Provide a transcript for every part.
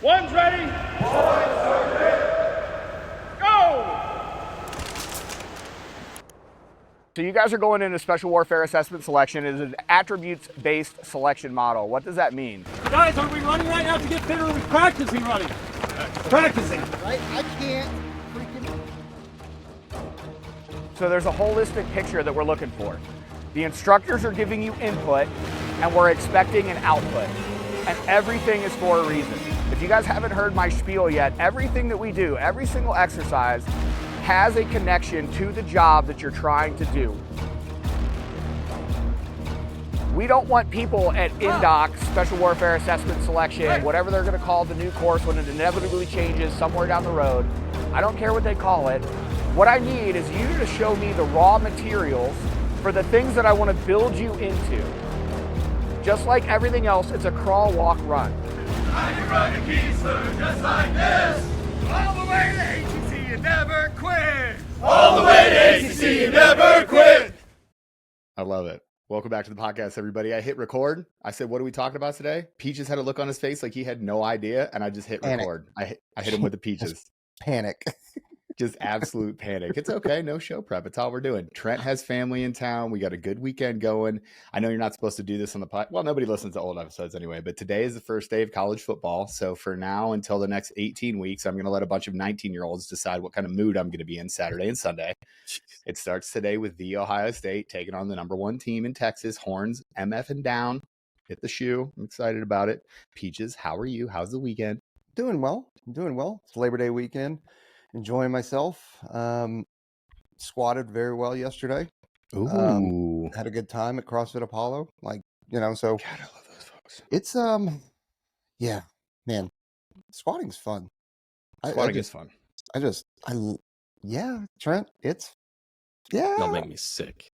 One's ready. Go! So you guys are going into Special Warfare Assessment Selection. It is an attributes-based selection model. What does that mean? Guys, are we running right now to get fitter? Or are we practicing running? Practicing. I can't freaking... So there's a holistic picture that we're looking for. The instructors are giving you input, and we're expecting an output. And everything is for a reason. If you guys haven't heard my spiel yet, everything that we do, every single exercise, has a connection to the job that you're trying to do. We don't want people at INDOC, Special Warfare Assessment Selection, whatever they're gonna call the new course when it inevitably changes somewhere down the road. I don't care what they call it. What I need is you to show me the raw materials for the things that I wanna build you into. Just like everything else, it's a crawl, walk, run. I'm running Keysler just like this. All the way to ATC, you never quit. All the way to ATC, you never quit. I love it. Welcome back to the podcast, everybody. I hit record. I said, what are we talking about today? Peaches had a look on his face like he had no idea, and I just hit record. I hit him with the peaches. Panic. Just absolute panic. It's okay. No show prep. It's all we're doing. Trent has family in town. We got a good weekend going. I know you're not supposed to do this on the pod. Well, nobody listens to old episodes anyway, but today is the first day of college football. So for now, until the next 18 weeks, I'm going to let a bunch of 19-year-olds decide what kind of mood I'm going to be in Saturday and Sunday. It starts today with the Ohio State taking on the number one team in Texas, Horns, MF and down. Hit the shoe. I'm excited about it. Peaches, how are you? How's the weekend? Doing well. It's Labor Day weekend. Enjoying myself. Squatted very well yesterday. Ooh. Had a good time at CrossFit Apollo. So God, I love those folks. it's yeah, man. Squatting's fun. Squatting is fun. Yeah, Trent, yeah. Don't make me sick.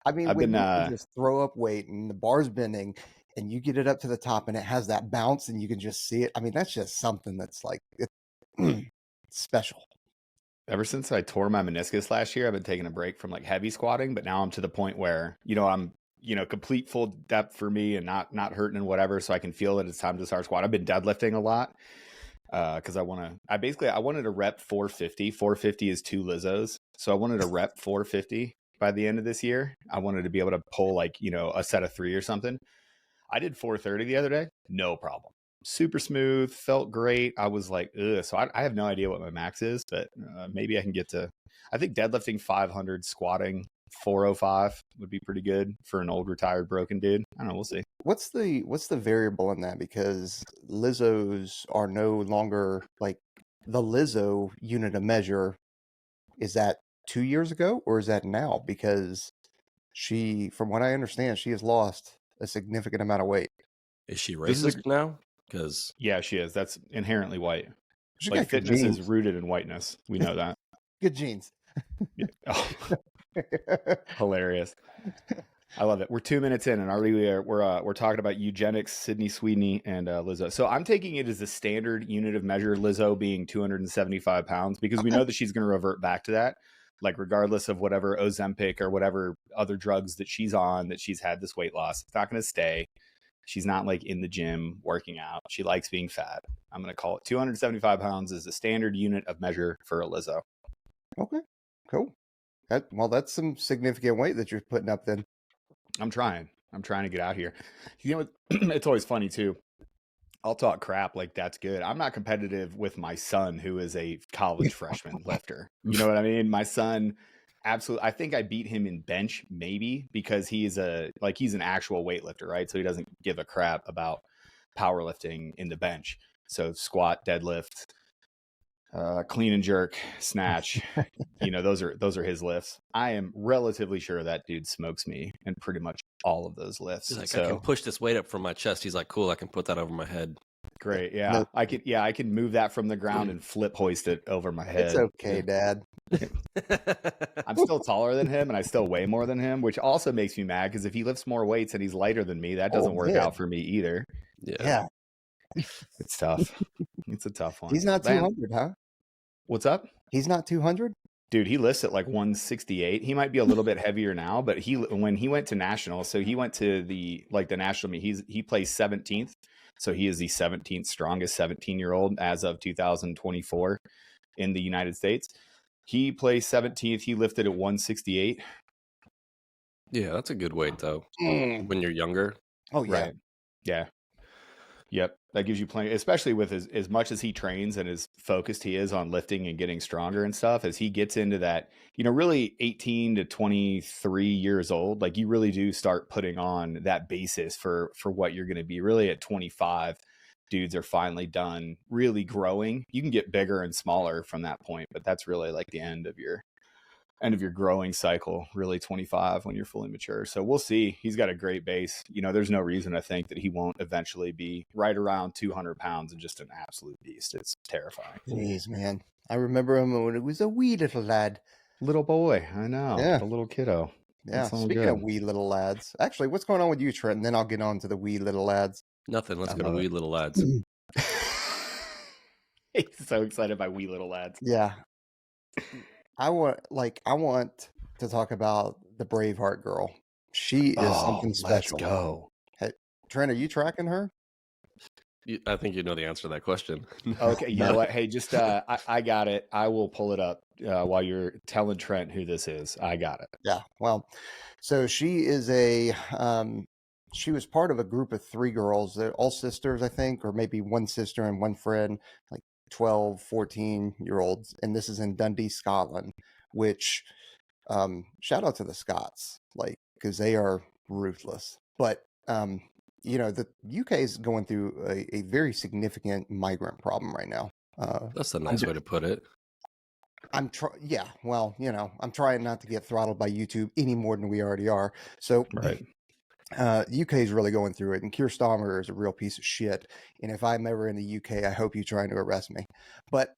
I mean, I've when been, you can just throw up weight and the bar's bending and you get it up to the top and it has that bounce and you can just see it. I mean, that's just something that's like it's special. Ever since I tore my meniscus last year, I've been taking a break from like heavy squatting, but now I'm to the point where, I'm, complete full depth for me and not hurting and whatever. So I can feel that it's time to start squat. I've been deadlifting a lot because I wanted to rep 450. 450 is 2 Lizzos. So I wanted to rep 450 by the end of this year. I wanted to be able to pull a set of 3 or something. I did 430 the other day. No problem. Super smooth. Felt great. I was like, ugh. So I have no idea what my max is, but maybe I can get to, I think deadlifting 500, squatting 405 would be pretty good for an old retired broken dude. I don't know. We'll see. What's the variable in that? Because Lizzos are no longer like the Lizzo unit of measure. Is that 2 years ago or is that now? Because she, from what I understand, she has lost a significant amount of weight. Is she racist now? Because yeah, she is. That's inherently white. She Like got good fitness is genes. rooted in whiteness. We know that. Good genes. Yeah. Oh, hilarious. I love it. We're 2 minutes in, and already we're talking about eugenics, Sydney Sweeney, and Lizzo. So I'm taking it as a standard unit of measure, Lizzo being 275 pounds, because we know that she's going to revert back to that, like regardless of whatever Ozempic or whatever other drugs that she's on, that she's had this weight loss. It's not going to stay. She's not like in the gym working out. She likes being fat. I'm going to call it 275 pounds is a standard unit of measure for a Lizzo. Okay, cool. That's some significant weight that you're putting up then. I'm trying to get out here. It's always funny too. I'll talk crap like that's good. I'm not competitive with my son, who is a college freshman lifter. You know what I mean? My son, absolutely. I think I beat him in bench, maybe because he's an actual weightlifter, right? So he doesn't give a crap about powerlifting in the bench. So squat, deadlift, clean and jerk, snatch, those are his lifts. I am relatively sure that dude smokes me in pretty much all of those lifts. he's like, I can push this weight up from my chest. He's like, cool, I can put that over my head. Great. Yeah. I can move that from the ground and flip hoist it over my head. It's okay, Dad. I'm still taller than him and I still weigh more than him, which also makes me mad because if he lifts more weights and he's lighter than me, that doesn't work out for me either. Yeah. It's tough. It's a tough one. He's not 200, huh? What's up? He's not 200? Dude, he lists at like 168. He might be a little bit heavier now, but when he went to national, so he went to the national meet. He plays 17th, so he is the 17th strongest 17-year-old as of 2024 in the United States. He plays 17th. He lifted at 168. Yeah, that's a good weight though. When you're younger. Oh yeah. Right. Yeah. Yep. That gives you plenty, especially with as much as he trains and as focused he is on lifting and getting stronger and stuff, as he gets into that, really 18 to 23 years old, like you really do start putting on that basis for what you're going to be. Really at 25, dudes are finally done really growing. You can get bigger and smaller from that point, but that's really like the end of your growing cycle, really 25 when you're fully mature. So we'll see. He's got a great base. There's no reason to think that he won't eventually be right around 200 pounds and just an absolute beast. It's terrifying. Jeez, man. I remember him when he was a wee little lad. Little boy. I know. Yeah. The little kiddo. Yeah. That's all Speaking good. of wee little lads, actually, what's going on with you, Trent? And then I'll get on to the wee little lads. Nothing. Let's I go to love Wee it. Little Lads. He's so excited by wee little lads. Yeah. I want to talk about the Braveheart Girl. She is something special. Let's go. Hey, Trent, are you tracking her? I think you know the answer to that question. Okay, you know what? Hey, just I got it. I will pull it up while you're telling Trent who this is. I got it. Yeah. Well, so she is she was part of a group of 3 girls. They're all sisters, I think, or maybe one sister and one friend, like 12, 14-year-olds. And this is in Dundee, Scotland, which shout out to the Scots, because they are ruthless. But the UK is going through a very significant migrant problem right now. That's a nice way to put it. I'm trying not to get throttled by YouTube any more than we already are. So Right. UK is really going through it, and Keir Starmer is a real piece of shit. And if I'm ever in the UK, I hope you're trying to arrest me. But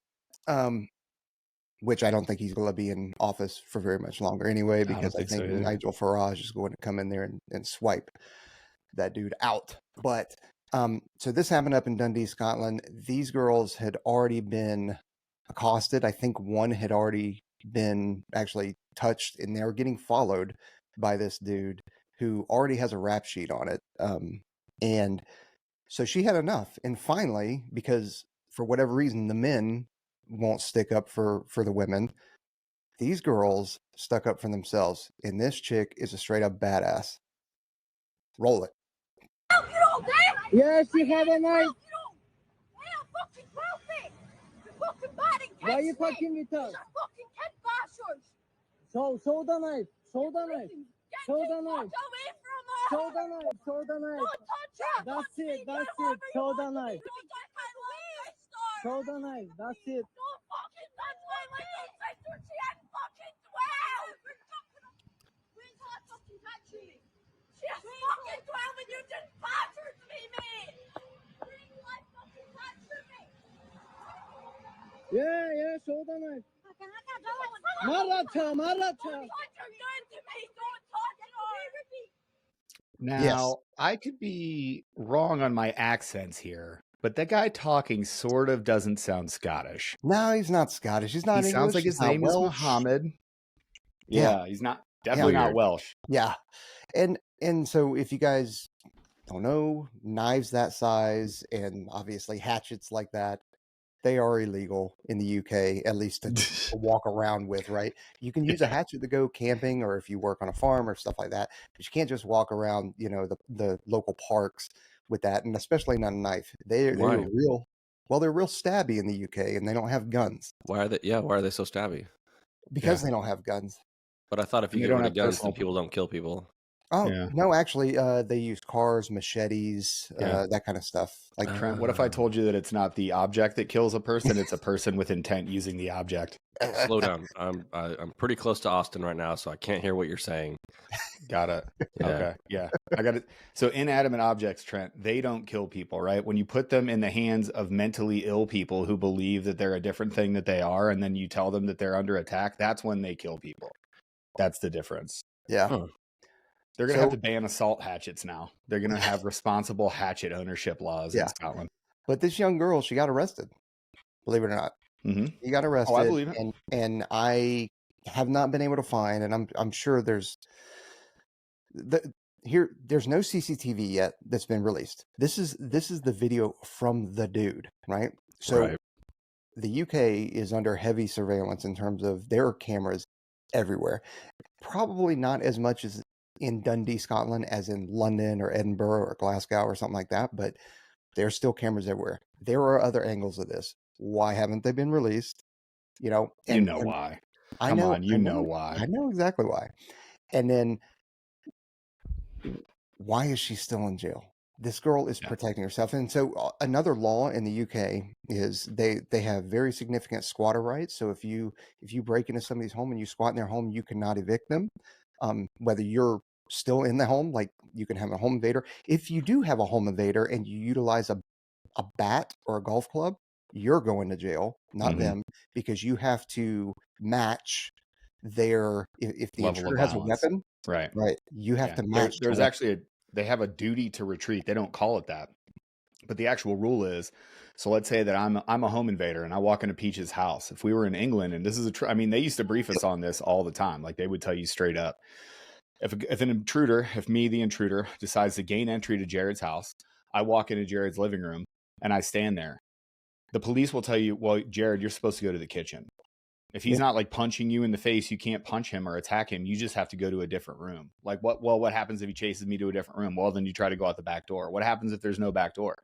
which I don't think he's going to be in office for very much longer anyway, because I think Nigel Farage is going to come in there and swipe that dude out. But so this happened up in Dundee, Scotland. These girls had already been accosted. I think one had already been actually touched, and they were getting followed by this dude who already has a rap sheet on it. And so she had enough. And finally, because for whatever reason, the men won't stick up for the women, these girls stuck up for themselves. And this chick is a straight up badass. Roll it. You don't dare! Yes, you have a knife. You fucking filthy! You fucking bad and Why you catch me. fucking with us? You're fucking cat bashers! Show the knife. Show the knife. Get Show this the knife. fuck away from her! Show the knife. Show the knife. Don't touch her! That's Touch it, me, that's do whatever it. you Show want the to me. knife. Don't touch my little sister! Show the knife. That's it. Don't fucking touch my little sister! She ain't fucking 12! Where's her fucking touching me? She's fucking 12 and you just battered me, mate! Bring my fucking touching me! Yeah, show the knife. Don't Marata. touch her gun to me! Don't touch her! Now, I could be wrong on my accents here, but that guy talking sort of doesn't sound Scottish. No, he's not Scottish. He's not English. He sounds like his name is Muhammad. Yeah, he's not definitely not Welsh. Yeah. And so if you guys don't know, knives that size and obviously hatchets like that, they are illegal in the UK, at least to walk around with, right? You can use a hatchet to go camping or if you work on a farm or stuff like that, but you can't just walk around, the local parks with that, and especially not a knife. They're real stabby in the UK, and they don't have guns. Why are they so stabby? Because they don't have guns. But I thought if you get rid of guns, then people don't kill people. Oh, no, actually, they use cars, machetes, that kind of stuff. Like Trent, what if I told you that it's not the object that kills a person, it's a person with intent using the object? Slow down. I'm pretty close to Austin right now, so I can't hear what you're saying. Got it. Yeah. Okay. Yeah. I got it. So inanimate objects, Trent, they don't kill people, right? When you put them in the hands of mentally ill people who believe that they're a different thing that they are, and then you tell them that they're under attack, that's when they kill people. That's the difference. Yeah. Huh. They're going to have to ban assault hatchets now. They're going to have responsible hatchet ownership laws in Scotland. But this young girl, she got arrested. Believe it or not. Mm-hmm. She got arrested. Oh, I believe it. And I have not been able to find, and I'm sure there's there's no CCTV yet that's been released. This is the video from the dude, right? So Right. the UK is under heavy surveillance in terms of there are cameras everywhere. Probably not as much as in Dundee, Scotland, as in London or Edinburgh or Glasgow or something like that, but there's still cameras everywhere. There are other angles of this. Why haven't they been released? You know, You know and why. I Come know, on, you know I why. know exactly why. And then why is she still in jail? This girl is Yeah. protecting herself. And so another law in the UK is they have very significant squatter rights. So if you break into somebody's home and you squat in their home, you cannot evict them. Whether you're still in the home, like you can have a home invader. If you do have a home invader and you utilize a bat or a golf club, you're going to jail, not Mhm. them, because you have to match their if the Level of intruder has a violence. weapon, Right. right, you have Yeah. to match the There's weapon. actually they have a duty to retreat. They don't call it that. But the actual rule is, so let's say that I'm a home invader and I walk into Peach's house. If we were in England, and this is I mean, they used to brief us on this all the time. Like they would tell you straight up, if an intruder, if me, the intruder, decides to gain entry to Jared's house, I walk into Jared's living room and I stand there. The police will tell you, well, Jared, you're supposed to go to the kitchen. If he's Yeah. not like punching you in the face, you can't punch him or attack him. You just have to go to a different room. Like what? Well, what happens if he chases me to a different room? Well, then you try to go out the back door. What happens if there's no back door?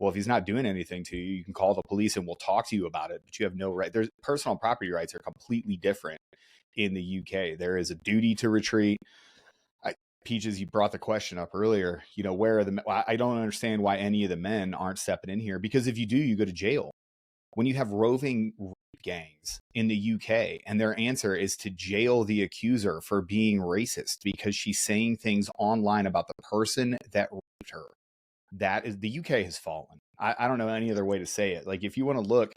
Well, if he's not doing anything to you, you can call the police and we'll talk to you about it. But you have no right. There's personal property rights are completely different in the UK. There is a duty to retreat. Peaches, you brought the question up earlier. You know, where are the? I don't understand why any of the men aren't stepping in here, because if you do, you go to jail. When you have roving gangs in the UK and their answer is to jail the accuser for being racist because she's saying things online about the person that raped her, that is, the UK has fallen. I don't know any other way to say it. Like if you want to look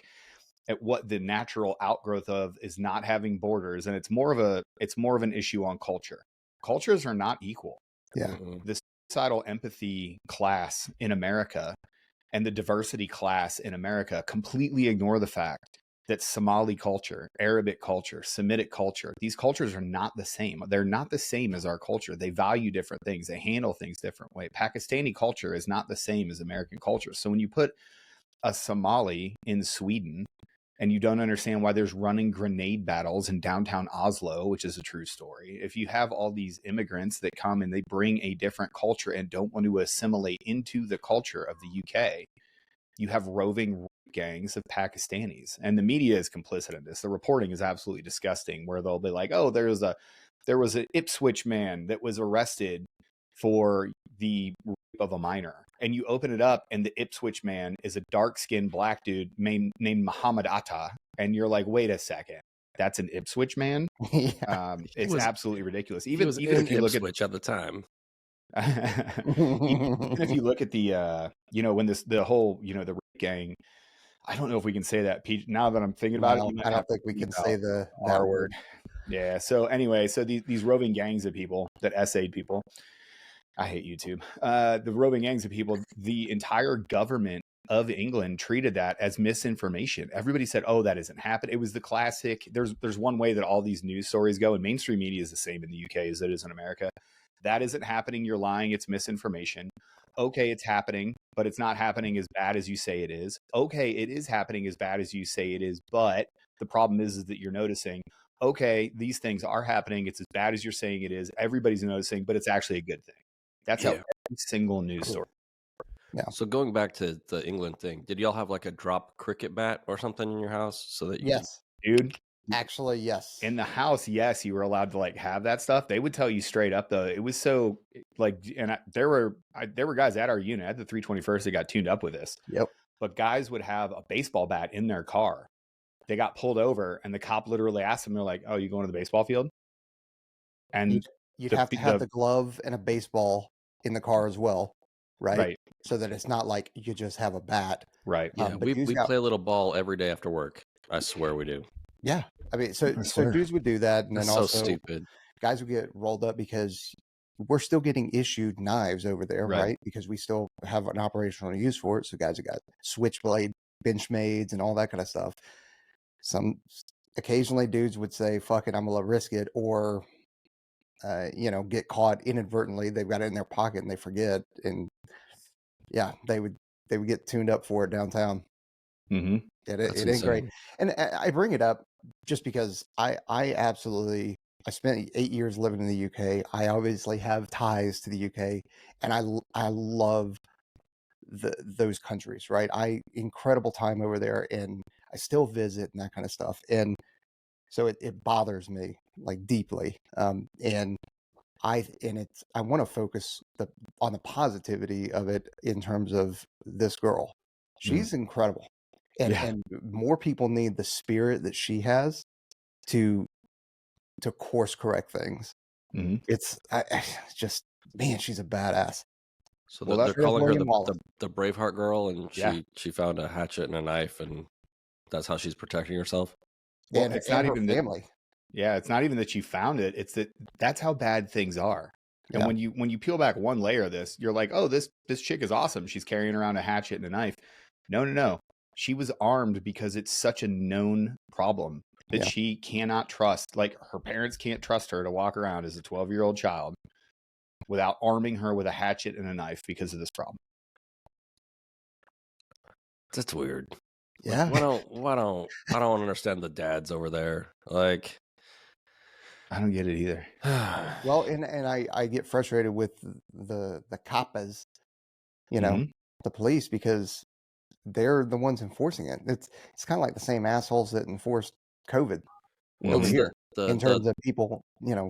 at what the natural outgrowth of is not having borders, and it's more of an issue on culture. Cultures are not equal. Yeah. Mm-mm. The suicidal empathy class in America and the diversity class in America completely ignore the fact that Somali culture, Arabic culture, Semitic culture, these cultures are not the same. They're not the same as our culture. They value different things. They handle things different way. Pakistani culture is not the same as American culture. So when you put a Somali in Sweden and you don't understand why there's running grenade battles in downtown Oslo, which is a true story. If you have all these immigrants that come and they bring a different culture and don't want to assimilate into the culture of the UK, you have roving gangs of Pakistanis. And the media is complicit in this. The reporting is absolutely disgusting, where they'll be like, oh, there was an Ipswich man that was arrested for the rape of a minor. And you open it up and the Ipswich man is a dark-skinned black dude named Muhammad Atta. And you're like, wait a second, that's an Ipswich man? Yeah. It's was- absolutely ridiculous. He Even was if you look Ipswich at the time. even if you look at the when the whole the rape gang, I don't know if we can say that, Pete. Now that I'm thinking about it, you might I have don't think we to can leave say out that R word. Yeah. So anyway, so these roving gangs of people that essayed people. I hate YouTube. The roving gangs of people, the entire government of England treated that as misinformation. Everybody said, oh, that isn't happening. It was the classic. There's one way that all these news stories go, and mainstream media is the same in the UK as it is in America. That isn't happening. You're lying. It's misinformation. Okay, it's happening, but it's not happening as bad as you say it is. Okay, it is happening as bad as you say it is, but the problem is that you're noticing, okay, these things are happening. It's as bad as you're saying it is. Everybody's noticing, but it's actually a good thing. That's how Yeah. every single news story. So going back to the England thing, did y'all have like a drop cricket bat or something in your house so that you Yes. Dude, Actually, yes. in the house, yes, you were allowed to like have that stuff. They would tell you straight up though. It was so like, and there were guys at our unit at the 321st that got tuned up with this. Yep. But guys would have a baseball bat in their car. They got pulled over, and the cop literally asked them, they're like, "Oh, you going to the baseball field?" And You'd the- have to have the- the glove and a baseball in the car as well, right? right, So that it's not like you just have a bat. right. Yeah, but we dudes got- play a little ball every day after work. I swear we do. Yeah. I mean, so swear. dudes would do that, and That's then so also stupid. guys would get rolled up because we're still getting issued knives over there, Right. right? Because we still have an operational use for it. So guys have got switchblade, benchmades, and all that kind of stuff. Some occasionally dudes would say, fuck it, I'm gonna risk it, or get caught inadvertently. They've got it in their pocket and they forget, and yeah, they would get tuned up for it downtown. Mm-hmm. That's It ain't great. insane. And I bring it up just because I absolutely, I spent 8 years living in the UK. I obviously have ties to the UK, and I love those countries, right? Incredible time over there, and I still visit and that kind of stuff. And so it bothers me like deeply. And I want to focus on the positivity of it in terms of this girl. She's incredible. And more people need the spirit that she has to course correct things. Mm-hmm. It's just, man, she's a badass. So Well, they're that's calling her William Wallace. the Braveheart Girl, and Yeah. she found a hatchet and a knife, and that's how she's protecting herself. Well, and it's not her even family. Yeah, it's not even that she found it. It's that's how bad things are. And Yeah. when you peel back one layer of this, you're like, oh, this chick is awesome. She's carrying around a hatchet and a knife. No. She was armed because it's such a known problem that Yeah. she cannot trust. Like, her parents can't trust her to walk around as a 12-year-old child without arming her with a hatchet and a knife because of this problem. That's weird. Yeah. Like, I don't understand the dads over there. Like, I don't get it either. Well, and I get frustrated with the coppers, Mhm. the police, because they're the ones enforcing it. It's kind of like the same assholes that enforced COVID well, over it's here the in terms of people,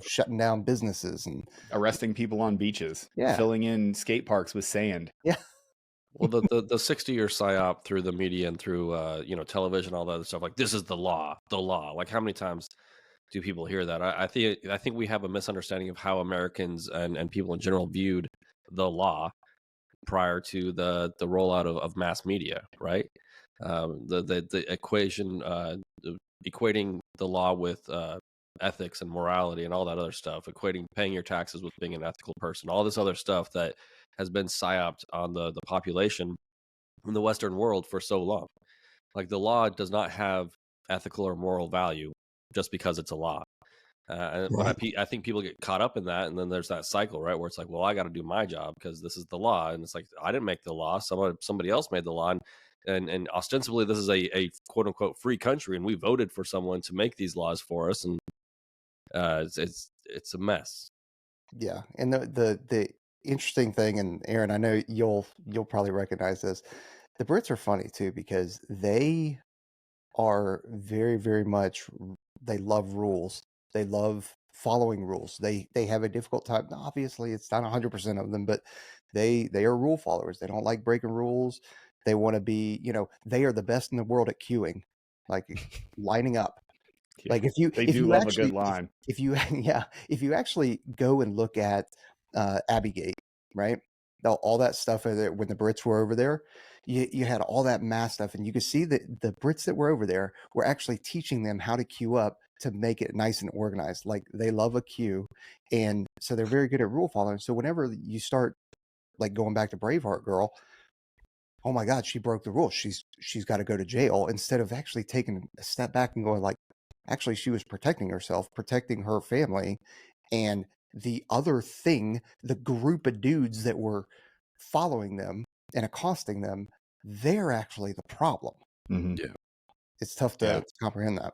shutting down businesses and Arresting people on beaches, Yeah. filling in skate parks with sand. yeah, well the 60-year psyop through the media and through television, all that other stuff. Like, this is the law. Like, how many times do people hear that? I think we have a misunderstanding of how Americans and people in general viewed the law prior to the rollout of mass media, right? The equation, equating the law with ethics and morality and all that other stuff, equating paying your taxes with being an ethical person, all this other stuff that has been psyoped on the population in the Western world for so long. Like, the law does not have ethical or moral value just because it's a law. But I think people get caught up in that, and then there's that cycle, right, where it's like, well, I got to do my job because this is the law, and it's like, I didn't make the law, somebody else made the law, and ostensibly this is a quote unquote free country, and we voted for someone to make these laws for us, and it's a mess. Yeah. And the interesting thing, and Aaron, I know you'll probably recognize this. The Brits are funny too, because they are very, very much, they love rules. They love following rules. They have a difficult time. Obviously, it's not 100% of them, but they are rule followers. They don't like breaking rules. They want to be, they are the best in the world at queuing, like lining up. Yeah, Like, they if do you love actually, a good line. if you if you actually go and look at Abbeygate, right? All that stuff when the Brits were over there, you had all that mass stuff, and you could see that the Brits that were over there were actually teaching them how to queue up to make it nice and organized. Like, they love a queue, and so they're very good at rule following. So whenever you start, like, going back to Braveheart Girl, oh my God, she broke the rules. She's got to go to jail, instead of actually taking a step back and going, like, actually, she was protecting herself, protecting her family, and the other thing, the group of dudes that were following them and accosting them, they're actually the problem. Mhm. Yeah. It's tough to comprehend that.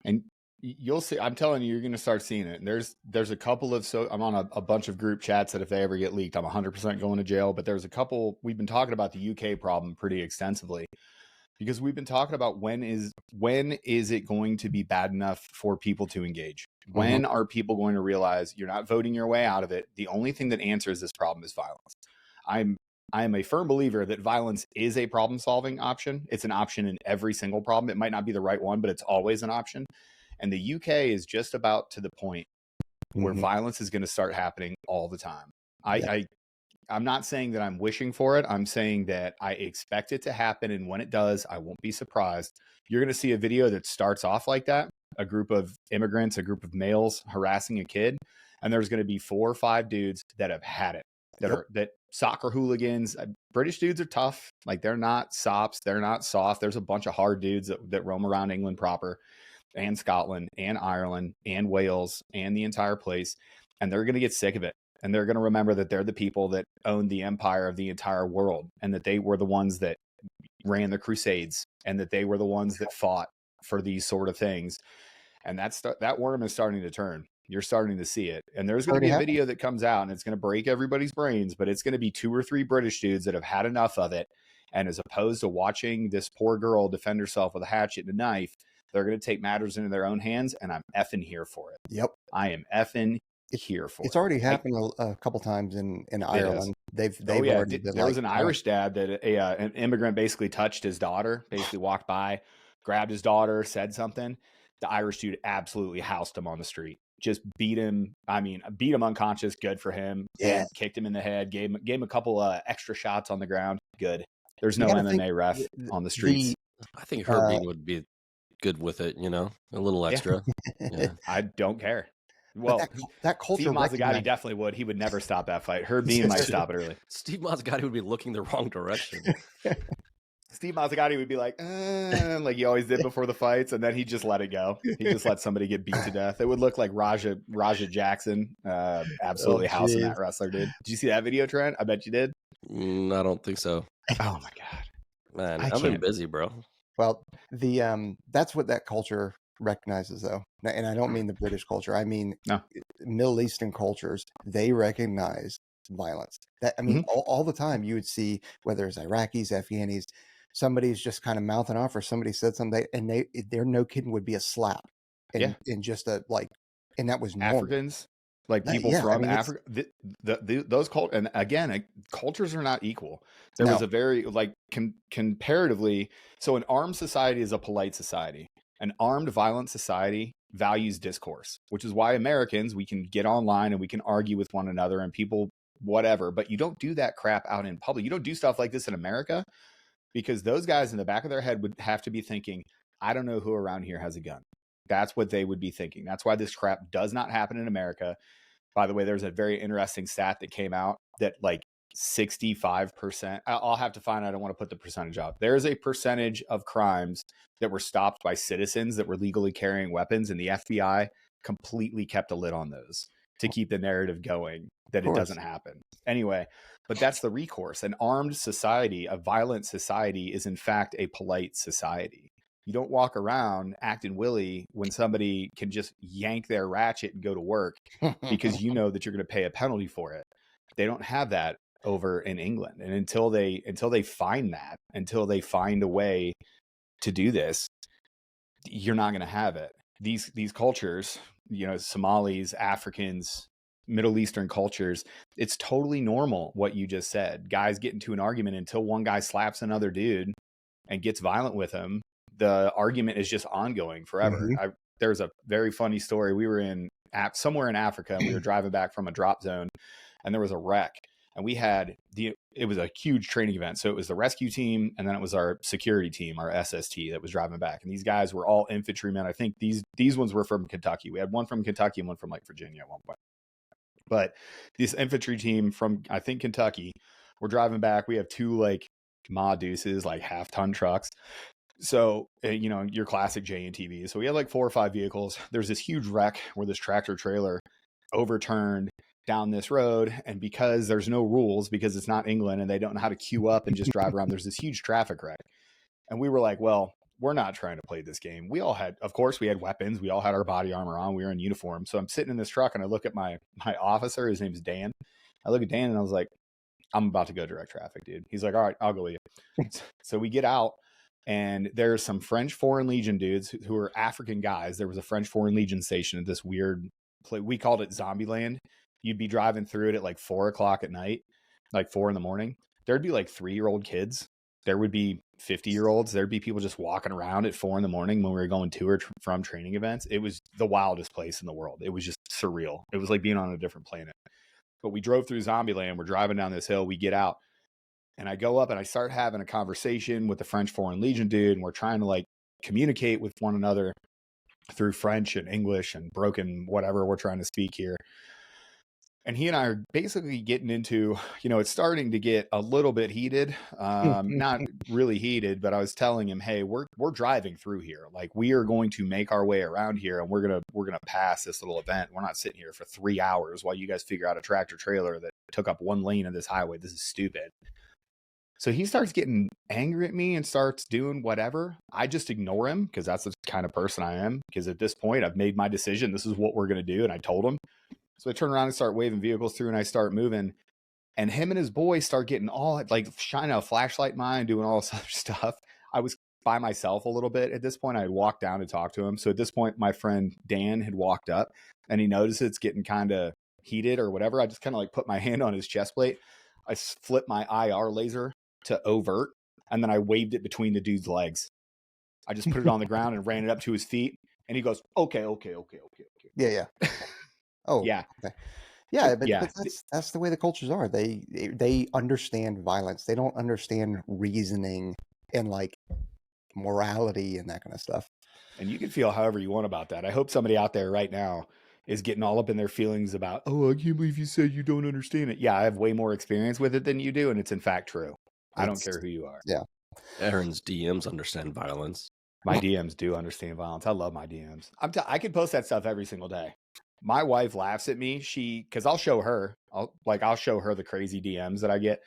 And you'll see, I'm telling you, you're going to start seeing it. And there's a couple of, I'm on a bunch of group chats that if they ever get leaked, I'm 100% going to jail. But there's a couple, we've been talking about the UK problem pretty extensively, because we've been talking about when is it going to be bad enough for people to engage? When are people going to realize you're not voting your way out of it? The only thing that answers this problem is violence. I am a firm believer that violence is a problem-solving option. It's an option in every single problem. It might not be the right one, but it's always an option. And the UK is just about to the point where violence is going to start happening all the time. I'm not saying that I'm wishing for it. I'm saying that I expect it to happen. And when it does, I won't be surprised. You're going to see a video that starts off like that, a group of immigrants, a group of males harassing a kid. And there's going to be 4 or 5 dudes that have had it, that soccer hooligans. British dudes are tough. Like, they're not sops. They're not soft. There's a bunch of hard dudes that roam around England proper. and Scotland and Ireland and Wales and the entire place. And they're going to get sick of it. And they're going to remember that they're the people that owned the empire of the entire world, and that they were the ones that ran the Crusades, and that they were the ones that fought for these sort of things. And that worm is starting to turn. You're starting to see it. And there's going to be a video that comes out, and it's going to break everybody's brains, but it's going to be 2 or 3 British dudes that have had enough of it. And as opposed to watching this poor girl defend herself with a hatchet and a knife, they're going to take matters into their own hands. And I'm effing here for it. Yep. I am effing here for it. It's already happened a couple times in Ireland. They've already been there was an Irish dad that an immigrant basically touched his daughter, basically walked by, grabbed his daughter, said something. The Irish dude absolutely housed him on the street. Just beat him. I mean, beat him unconscious. Good for him. Yeah. Kicked him in the head. Gave him a couple extra shots on the ground. Good. There's no MMA ref on the streets. I think Herbie would be good with it. You know, a little extra. Yeah. I don't care. Well, that culture. Steve Mazzagatti definitely would. He would never stop that fight. Herb Dean might stop it early. Steve Mazzagatti would be looking the wrong direction. Steve Mazzagatti would be like he always did before the fights, and then he'd just let it go. He'd just let somebody get beat to death. It would look like Raja Jackson absolutely housing that wrestler, dude. Did you see that video, Trent? I bet you did. I don't think so. Oh my god, man, I've been busy, bro. Well, that's what that culture recognizes, though, and I don't mean the British culture. I mean Middle Eastern cultures. They recognize violence. That I mean, all the time you would see, whether it's Iraqis, Afghanis, somebody's just kind of mouthing off, or somebody said something, and they're no kidding would be a slap, and just a and that was normal. Africans, like people from Africa. Those cultures, and again, cultures are not equal. There was a very comparatively. So an armed society is a polite society. An armed, violent society values discourse, which is why Americans, we can get online and we can argue with one another and people, whatever, but you don't do that crap out in public. You don't do stuff like this in America, because those guys in the back of their head would have to be thinking, I don't know who around here has a gun. That's what they would be thinking. That's why this crap does not happen in America. By the way, there's a very interesting stat that came out that 65%, I'll have to find, I don't want to put the percentage out. There's a percentage of crimes that were stopped by citizens that were legally carrying weapons, and the FBI completely kept a lid on those to keep the narrative going that it doesn't happen. Anyway, but that's the recourse. An armed society, a violent society, is in fact a polite society. You don't walk around acting willy when somebody can just yank their ratchet and go to work because you know that you're going to pay a penalty for it. They don't have that over in England. And until they find that, until they find a way to do this, you're not going to have it. These cultures, Somalis, Africans, Middle Eastern cultures, it's totally normal what you just said. Guys get into an argument until one guy slaps another dude and gets violent with him. The argument is just ongoing forever. There's a very funny story. We were somewhere in Africa, and we were driving back from a drop zone, and there was a wreck. And we had it was a huge training event. So it was the rescue team, and then it was our security team, our SST, that was driving back. And these guys were all infantrymen. I think these ones were from Kentucky. We had one from Kentucky and one from Virginia at one point. But this infantry team from, I think, Kentucky, we're driving back. We have 2 Ma Deuces, half-ton trucks. So, your classic JNTV. So we had 4 or 5 vehicles. There's this huge wreck where this tractor trailer overturned down this road, and because there's no rules, because it's not England and they don't know how to queue up and just drive around, there's this huge traffic wreck. And we were like, well, we're not trying to play this game. We all had, of course, we had weapons. We all had our body armor on. We were in uniform. So I'm sitting in this truck, and I look at my officer. His name's Dan. I look at Dan, and I was like, I'm about to go direct traffic, dude. He's like, all right, I'll go with you. So we get out, and there's some French Foreign Legion dudes who are African guys. There was a French Foreign Legion station at this weird place. We called it Zombieland. You'd be driving through it at 4 o'clock at night, 4 in the morning. There'd be 3-year-old kids. There would be 50-year-olds. There'd be people just walking around at 4 in the morning when we were going to or from training events. It was the wildest place in the world. It was just surreal. It was like being on a different planet. But we drove through Zombieland. We're driving down this hill. We get out, and I go up and I start having a conversation with the French Foreign Legion dude, and we're trying to communicate with one another through French and English and broken whatever we're trying to speak here. And he and I are basically getting into, it's starting to get a little bit heated. Not really heated, but I was telling him, hey, we're driving through here. Like, we are going to make our way around here, and we're gonna pass this little event. We're not sitting here for 3 hours while you guys figure out a tractor trailer that took up 1 lane of this highway. This is stupid. So he starts getting angry at me and starts doing whatever. I just ignore him because that's the kind of person I am. Because at this point, I've made my decision. This is what we're going to do. And I told him. So I turn around and start waving vehicles through, and I start moving. And him and his boy start getting all, like, shining a flashlight in mine, doing all this other stuff. I was by myself a little bit. At this point, I had walked down to talk to him. So at this point, my friend Dan had walked up, and he noticed it's getting kind of heated or whatever. I just kind of like put my hand on his chest plate. I flipped my IR laser to overt, and then I waved it between the dude's legs. I just put it on the ground and ran it up to his feet, and he goes, okay. Yeah. Oh, yeah. Okay. Yeah, but, Yeah. but that's the way the cultures are. They understand violence. They don't understand reasoning and like morality and that kind of stuff. And you can feel however you want about that. I hope somebody out there right now is getting all up in their feelings about, oh, I can't believe you said you don't understand it. Yeah, I have way more experience with it than you do, and it's in fact true. I don't care who you are. Yeah. Aaron's DMs understand violence. My DMs do understand violence. I love my DMs. I could post that stuff every single day. My wife laughs at me. Because I'll show her. I'll show her the crazy DMs that I get,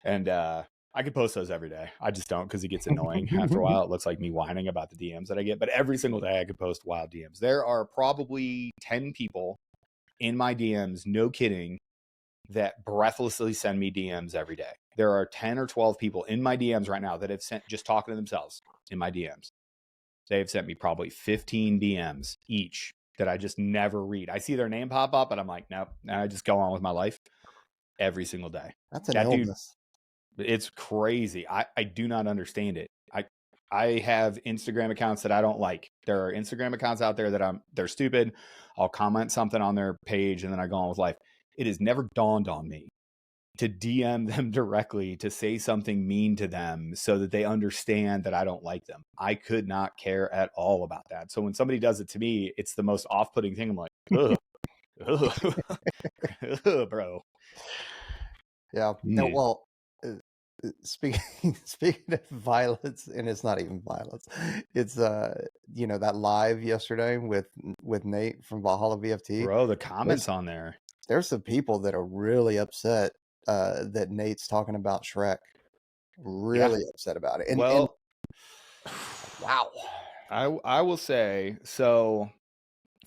and I could post those every day. I just don't, because it gets annoying after a while. It looks like me whining about the DMs that I get. But every single day I could post wild DMs. There are probably 10 people in my DMs, no kidding, that breathlessly send me DMs every day. There are 10 or 12 people in my DMs right now that have sent, just talking to themselves in my DMs. They have sent me probably 15 DMs each that I just never read. I see their name pop up, and I'm like, nope. And I just go on with my life every single day. That's an illness. It's crazy. I do not understand it. I have Instagram accounts that I don't like. There are Instagram accounts out there that they're stupid. I'll comment something on their page, and then I go on with life. It has never dawned on me to DM them directly, to say something mean to them so that they understand that I don't like them. I could not care at all about that. So when somebody does it to me, it's the most off-putting thing. I'm like, ugh, ugh, bro. Yeah. No, well, speaking of violence, and it's not even violence. It's that live yesterday with Nate from Valhalla VFT. Bro, the comments on there. There's some people that are really upset that Nate's talking about Shrek. Really upset about it. And wow. I will say, so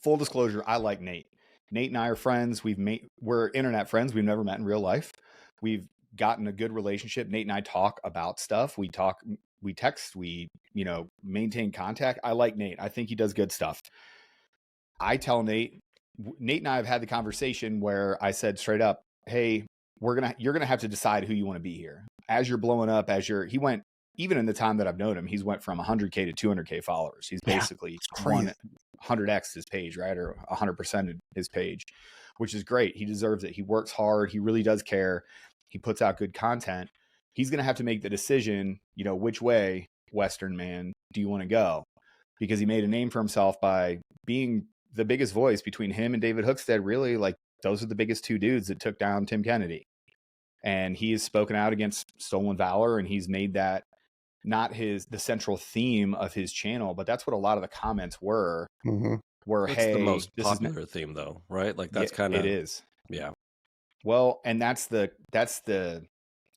full disclosure, I like Nate. Nate and I are friends. We're internet friends. We've never met in real life. We've gotten a good relationship. Nate and I talk about stuff. We text, we maintain contact. I like Nate. I think he does good stuff. I tell Nate and I have had the conversation where I said straight up, hey, you're gonna have to decide who you want to be here. As you're blowing up, he went, even in the time that I've known him, he's went from 100K to 200K followers. He's basically 100x his page, right? Or 100% his page, which is great. He deserves it. He works hard. He really does care. He puts out good content. He's going to have to make the decision, which way, Western man, do you want to go? Because he made a name for himself by being the biggest voice between him and David Hookstead. Really, like, those are the biggest two dudes that took down Tim Kennedy. And he has spoken out against stolen valor, and he's made that not the central theme of his channel, but that's what a lot of the comments were. Mm-hmm. It's the most popular theme, though, right? Like, that's kind of, it is. Yeah. Well, and that's the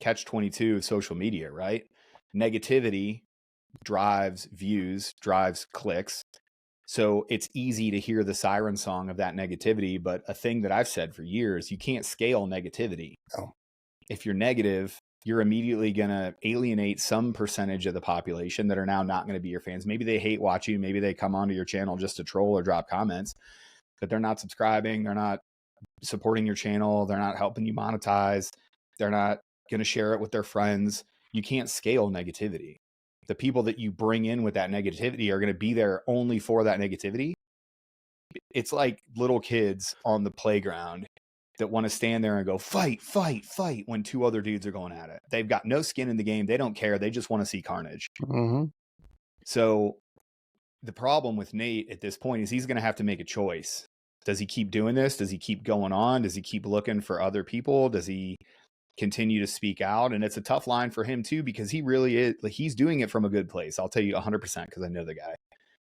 catch-22 of social media, right? Negativity drives views, drives clicks. So it's easy to hear the siren song of that negativity. But a thing that I've said for years, you can't scale negativity. Oh. If you're negative, you're immediately going to alienate some percentage of the population that are now not going to be your fans. Maybe they hate watch you. Maybe they come onto your channel just to troll or drop comments, but they're not subscribing. They're not supporting your channel. They're not helping you monetize. They're not going to share it with their friends. You can't scale negativity. The people that you bring in with that negativity are going to be there only for that negativity. It's like little kids on the playground that want to stand there and go, fight, fight, fight, when two other dudes are going at it. They've got no skin in the game. They don't care. They just want to see carnage. Mm-hmm. So the problem with Nate at this point is he's going to have to make a choice Does he keep doing this? Does he keep going on? Does he keep looking for other people? Does he continue to speak out? And it's a tough line for him too, because he really is, like, he's doing it from a good place. I'll tell you 100% because I know the guy.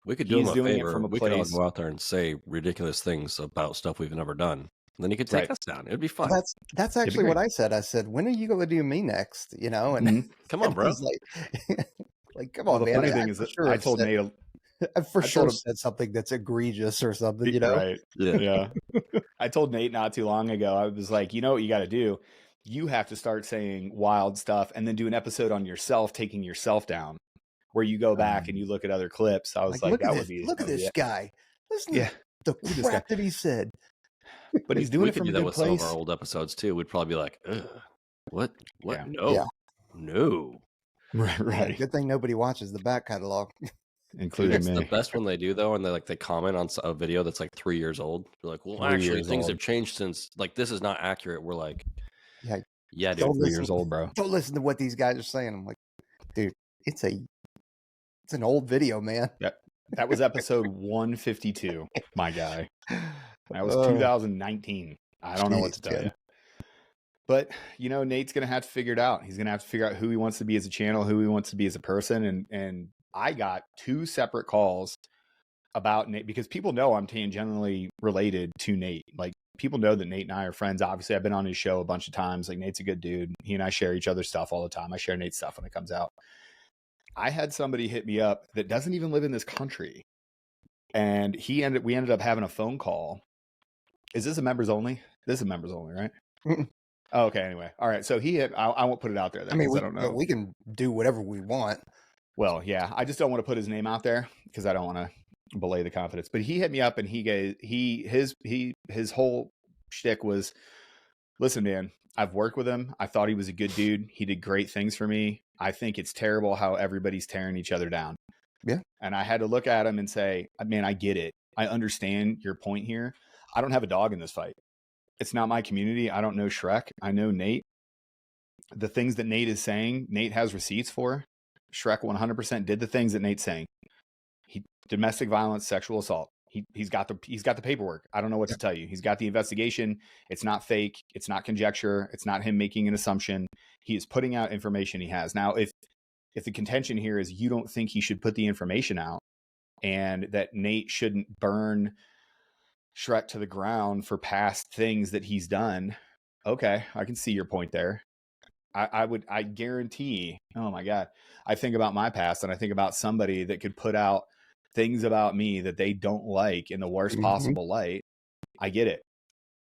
We could do him He's a doing it favor. from a We could all place. go out there and say ridiculous things about stuff we've never done. And then he could take Right. us down. It'd be fun. That's actually what I said. I said, when are you going to do me next? You know, and Mhm. Come on, and bro. he's like, come Well, on, the man. funny thing is for that sure I have told said- Nate, I for I sure told him- said something that's egregious or something, you know? right? Yeah. I told Nate not too long ago. I was like, you know what you got to do? You have to start saying wild stuff, and then do an episode on yourself, taking yourself down, where you go back and you look at other clips. I was like, look that at would this, be look at this guy. Listen Yeah. to the Look at this guy. crap that he said. But he's doing We it could from do a that good with some of place. our old episodes too. We'd probably be like, ugh, what? Yeah. No. Yeah. No. Right. Good thing nobody watches the back catalog. Including It's the me. best when they do though, and they comment on a video that's like 3 years old. They're like, well, 3 actually, years things old. have changed since. Like, this is not accurate. We're like, Yeah. yeah, dude. Don't 3 listen. years old, bro. Don't listen to what these guys are saying. I'm like, dude, it's an old video, man. That was episode 152, my guy. That was Oh. 2019. I don't know what to Jeez, tell Ken. you. But, you know, Nate's going to have to figure it out. He's going to have to figure out who he wants to be as a channel, who he wants to be as a person. And I got 2 separate calls about Nate, because people know I'm tangentially related to Nate. Like, people know that Nate and I are friends. Obviously, I've been on his show a bunch of times. Like, Nate's a good dude. He and I share each other's stuff all the time. I share Nate's stuff when it comes out. I had somebody hit me up that doesn't even live in this country. And we ended up having a phone call. Is this a members only? This is a members only, right? Mm-mm. Oh, okay. Anyway. All right. So I won't put it out there then, I mean, 'cause I don't know. we can do whatever we want. Well, yeah, I just don't want to put his name out there because I don't want to belay the confidence. But he hit me up and his whole shtick was, listen, man, I've worked with him. I thought he was a good dude. He did great things for me. I think it's terrible how everybody's tearing each other down. Yeah. And I had to look at him and say, man, I get it. I understand your point here. I don't have a dog in this fight. It's not my community. I don't know Shrek. I know Nate. The things that Nate is saying, Nate has receipts for. Shrek 100% did the things that Nate's saying. Domestic violence, sexual assault. He's got the paperwork. I don't know what to tell you. He's got the investigation. It's not fake. It's not conjecture. It's not him making an assumption. He is putting out information he has. Now, if the contention here is you don't think he should put the information out and that Nate shouldn't burn Shrek to the ground for past things that he's done, okay, I can see your point there. I guarantee, oh my God, I think about my past and I think about somebody that could put out things about me that they don't like in the worst possible light. I get it.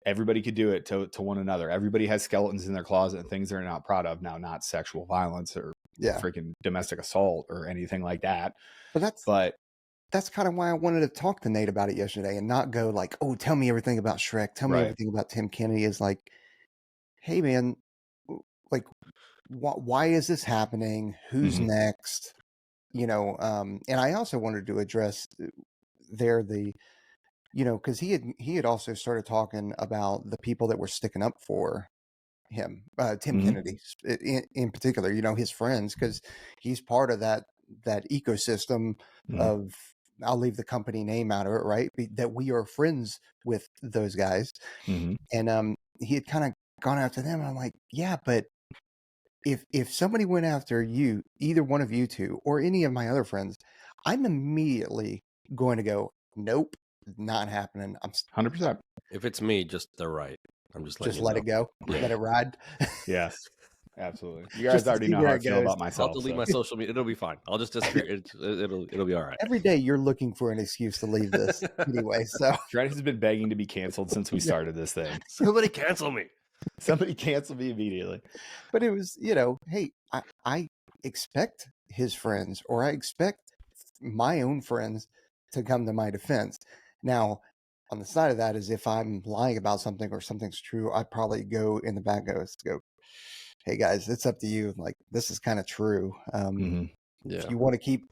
Everybody could do it to one another. Everybody has skeletons in their closet and things they're not proud of. Now, not sexual violence or freaking domestic assault or anything like that. But that's kind of why I wanted to talk to Nate about it yesterday and not go like, oh, tell me everything about Shrek. Tell me everything about Tim Kennedy. Is like, hey, man, like, why is this happening? Who's next? You know, and I also wanted to address there because he had also started talking about the people that were sticking up for him, Tim Kennedy in particular, you know, his friends, because he's part of that ecosystem of, I'll leave the company name out of it, right? That we are friends with those guys. And he had kind of gone after them. And I'm like, yeah, but if somebody went after you, either one of you two or any of my other friends, I'm immediately going to go, nope, not happening. I'm 100%. If it's me, they're right. I'm just letting just you let know. it go. Yeah. Let it ride. Yes, absolutely. You guys already know how I feel about myself. I'll delete my social media. It'll be fine. I'll just disappear. It'll be all right. Every day you're looking for an excuse to leave this anyway. So Trent has been begging to be canceled since we started this thing. Somebody cancel me. Somebody cancel me immediately. But it was, you know, hey, I expect his friends or I expect my own friends to come to my defense. Now, on the side of that is if I'm lying about something or something's true, I'd probably go in the back go, hey guys, it's up to you. Like, this is kind of true. If you want to keep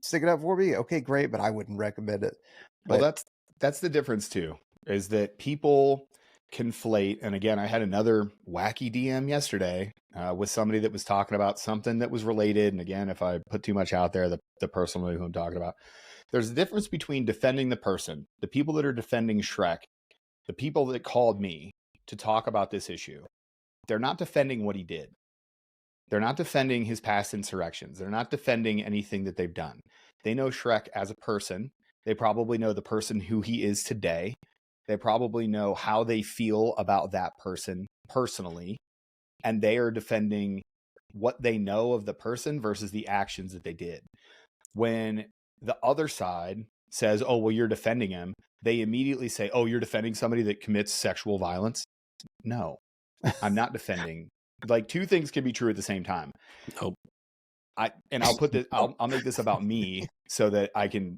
sticking up for me, okay, great, but I wouldn't recommend it. But, well, that's the difference too, is that people conflate. And again, I had another wacky DM yesterday with somebody that was talking about something that was related. And again, if I put too much out there, the person who I'm talking about, there's a difference between defending the person, the people that are defending Shrek the people that called me to talk about this issue, they're not defending what he did. They're not defending his past insurrections. They're not defending anything that they've done. They know Shrek as a person. They probably know the person who he is today. They probably know how they feel about that person personally. And they are defending what they know of the person versus the actions that they did. When the other side says, oh, well, you're defending him, they immediately say, oh, you're defending somebody that commits sexual violence. No, I'm not defending. Like, two things can be true at the same time. Nope. I'll make this about me so that I can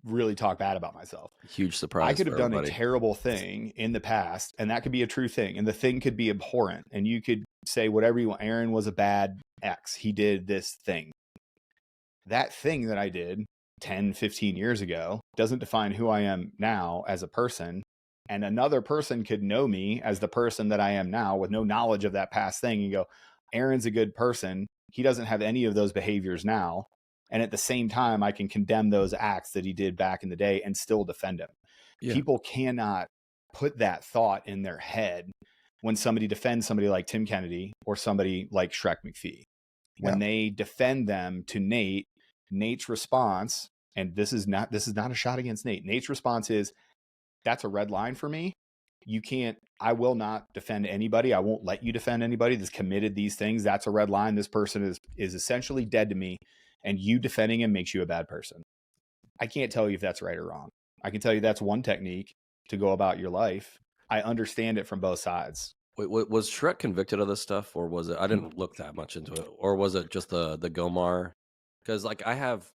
really talk bad about myself. Huge surprise. I could have for done a everybody. terrible thing in the past, and that could be a true thing. And the thing could be abhorrent. And you could say whatever you want. Aaron was a bad X. He did this thing. That thing that I did 10, 15 years ago doesn't define who I am now as a person. And another person could know me as the person that I am now with no knowledge of that past thing and go, Aaron's a good person. He doesn't have any of those behaviors now. And at the same time, I can condemn those acts that he did back in the day and still defend him. Yeah. People cannot put that thought in their head when somebody defends somebody like Tim Kennedy or somebody like Shrek McPhee. When they defend them to Nate, Nate's response, and this is not a shot against Nate. Nate's response is, that's a red line for me. I will not defend anybody. I won't let you defend anybody that's committed these things. That's a red line. This person is essentially dead to me, and you defending him makes you a bad person. I can't tell you if that's right or wrong. I can tell you that's one technique to go about your life. I understand it from both sides. Wait, was Shrek convicted of this stuff, or was it? I didn't look that much into it, or was it just the GOMAR? Because like I have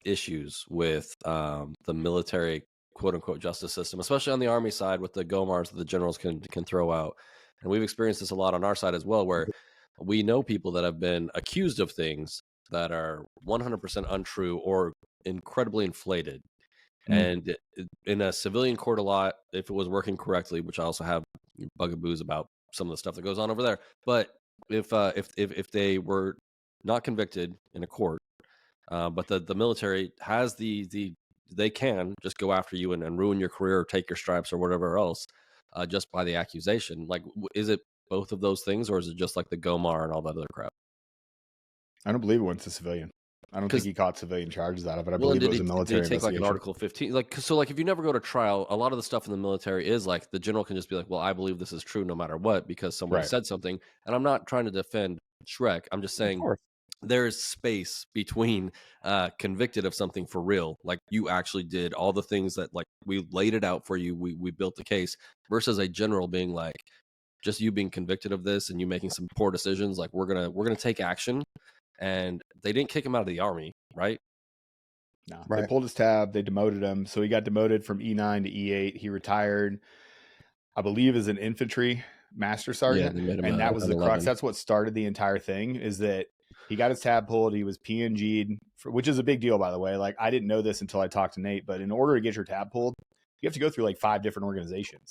issues with the military quote unquote justice system, especially on the Army side with the GOMARs that the generals can throw out, and we've experienced this a lot on our side as well, where we know people that have been accused of things that are 100% untrue or incredibly inflated. And in a civilian court a lot, if it was working correctly, which I also have bugaboos about some of the stuff that goes on over there. But if they were not convicted in a court, but the military has they can just go after you and ruin your career or take your stripes or whatever else, just by the accusation. Like, is it both of those things, or is it just like the GOMAR and all that other crap? I don't believe it went to civilian. I don't think he caught civilian charges out of it. I believe it was a military did he take like an investigation. Article 15? Like, so like if you never go to trial, a lot of the stuff in the military is like the general can just be like, well, I believe this is true no matter what, because someone said something. And I'm not trying to defend Shrek. I'm just saying there is space between convicted of something for real, like you actually did all the things that, like, we laid it out for you, we built the case, versus a general being like, just you being convicted of this and you making some poor decisions, like we're gonna take action. And they didn't kick him out of the Army, right? No, they pulled his tab. They demoted him. So he got demoted from E9 to E8. He retired, I believe, as an infantry master sergeant. And that was the crux. That's what started the entire thing, is that he got his tab pulled. He was PNG'd, which is a big deal, by the way. Like, I didn't know this until I talked to Nate, but in order to get your tab pulled, you have to go through like 5 different organizations.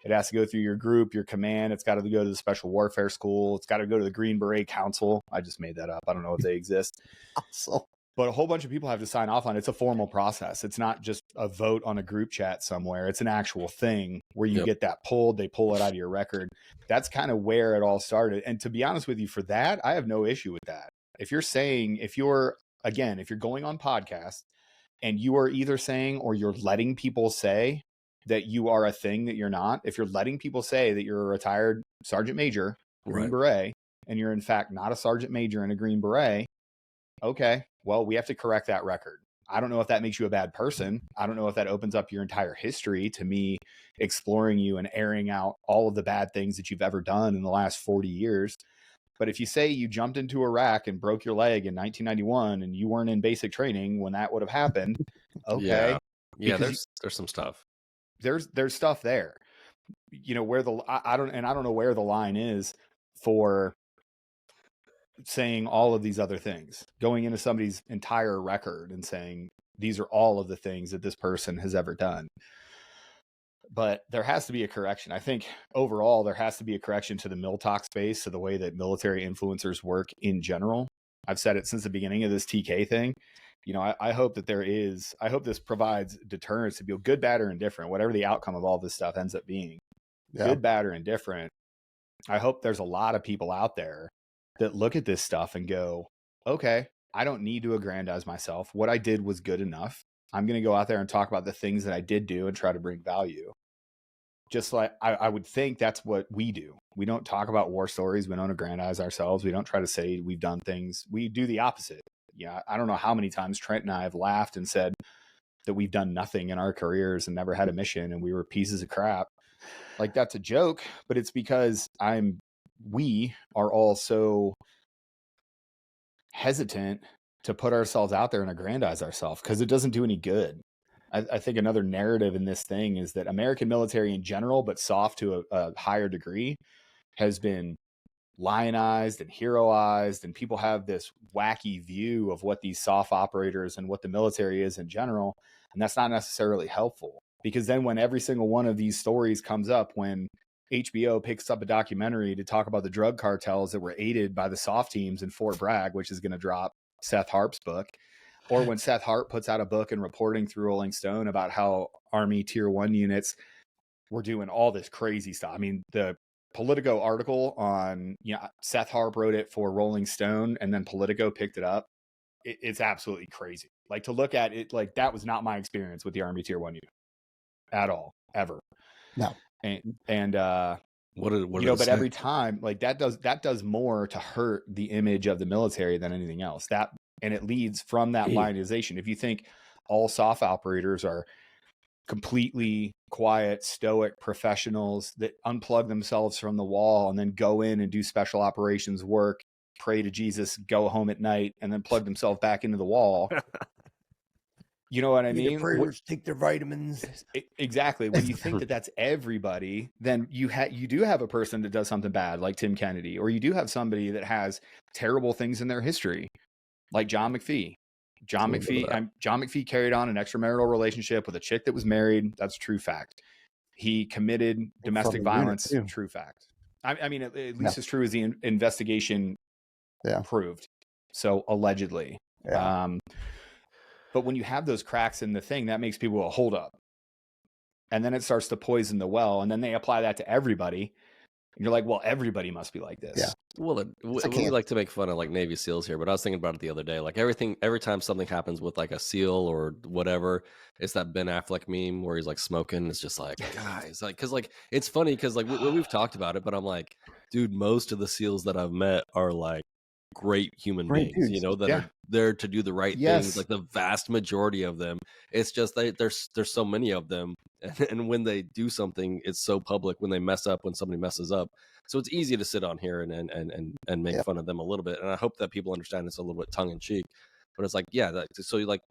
It has to go through your group, your command. It's got to go to the Special Warfare School. It's got to go to the Green Beret Council. I just made that up. I don't know if they exist. But a whole bunch of people have to sign off on it. It's a formal process. It's not just a vote on a group chat somewhere. It's an actual thing where you get that pulled. They pull it out of your record. That's kind of where it all started. And to be honest with you, for that, I have no issue with that. If you're going on podcasts and you are either saying or you're letting people say that you are a thing that you're not, if you're letting people say that you're a retired sergeant major, Green Beret, and you're in fact not a sergeant major and a Green Beret, okay, well, we have to correct that record. I don't know if that makes you a bad person. I don't know if that opens up your entire history to me exploring you and airing out all of the bad things that you've ever done in the last 40 years. But if you say you jumped into Iraq and broke your leg in 1991 and you weren't in basic training when that would have happened, okay. Yeah, there's some stuff. There's stuff there, you know, where I don't know where the line is for saying all of these other things, going into somebody's entire record and saying these are all of the things that this person has ever done. But there has to be a correction. I think overall there has to be a correction to the mil talk space, to the way that military influencers work in general. I've said it since the beginning of this TK thing. I hope that I hope this provides deterrence to be good, bad, or indifferent, whatever the outcome of all this stuff ends up being. Yeah. Good, bad, or indifferent. I hope there's a lot of people out there that look at this stuff and go, okay, I don't need to aggrandize myself. What I did was good enough. I'm going to go out there and talk about the things that I did do and try to bring value. Just like I would think that's what we do. We don't talk about war stories. We don't aggrandize ourselves. We don't try to say we've done things. We do the opposite. Yeah, I don't know how many times Trent and I have laughed and said that we've done nothing in our careers and never had a mission and we were pieces of crap. Like, that's a joke, but it's because we are all so hesitant to put ourselves out there and aggrandize ourselves because it doesn't do any good. I think another narrative in this thing is that American military in general, but soft to a higher degree, has been lionized and heroized, and people have this wacky view of what these soft operators and what the military is in general, and that's not necessarily helpful, because then when every single one of these stories comes up, when HBO picks up a documentary to talk about the drug cartels that were aided by the soft teams in Fort Bragg, which is going to drop Seth Harp's book, or when Seth Harp puts out a book and reporting through Rolling Stone about how Army Tier 1 units were doing all this crazy stuff. I mean, the Politico article on, Seth Harp wrote it for Rolling Stone, and then Politico picked it up. It's absolutely crazy. Like, to look at it, like, that was not my experience with the Army Tier 1 unit at all, ever. No. And but every time, like, that does more to hurt the image of the military than anything else. And it leads from that lionization. If you think all soft operators are completely quiet, stoic professionals that unplug themselves from the wall and then go in and do special operations work, pray to Jesus, go home at night, and then plug themselves back into the wall. You know what I mean? Prayers, take their vitamins. Exactly. When you think that that's everybody, then you do have a person that does something bad, like Tim Kennedy, or you do have somebody that has terrible things in their history, like John McPhee. John McPhee carried on an extramarital relationship with a chick that was married. That's a true fact. He committed domestic violence. True fact. I mean, at least as true as the investigation proved. So allegedly. Yeah. But when you have those cracks in the thing, that makes people go, hold up. And then it starts to poison the well. And then they apply that to everybody. And you're like, well, everybody must be like this. Yeah. Well, we like to make fun of like Navy SEALs here, but I was thinking about it the other day. Like every time something happens with like a SEAL or whatever, it's that Ben Affleck meme where he's like smoking. It's just like, guys, like, cause like, it's funny. Cause like we've talked about it, but I'm like, dude, most of the SEALs that I've met are like great human beings, dudes. that are there to do the right things. Like the vast majority of them, it's just there's so many of them. And when they do something, it's so public when they mess up, when somebody messes up. So it's easy to sit on here and make fun of them a little bit. And I hope that people understand it's a little bit tongue in cheek, but it's like, so you're like,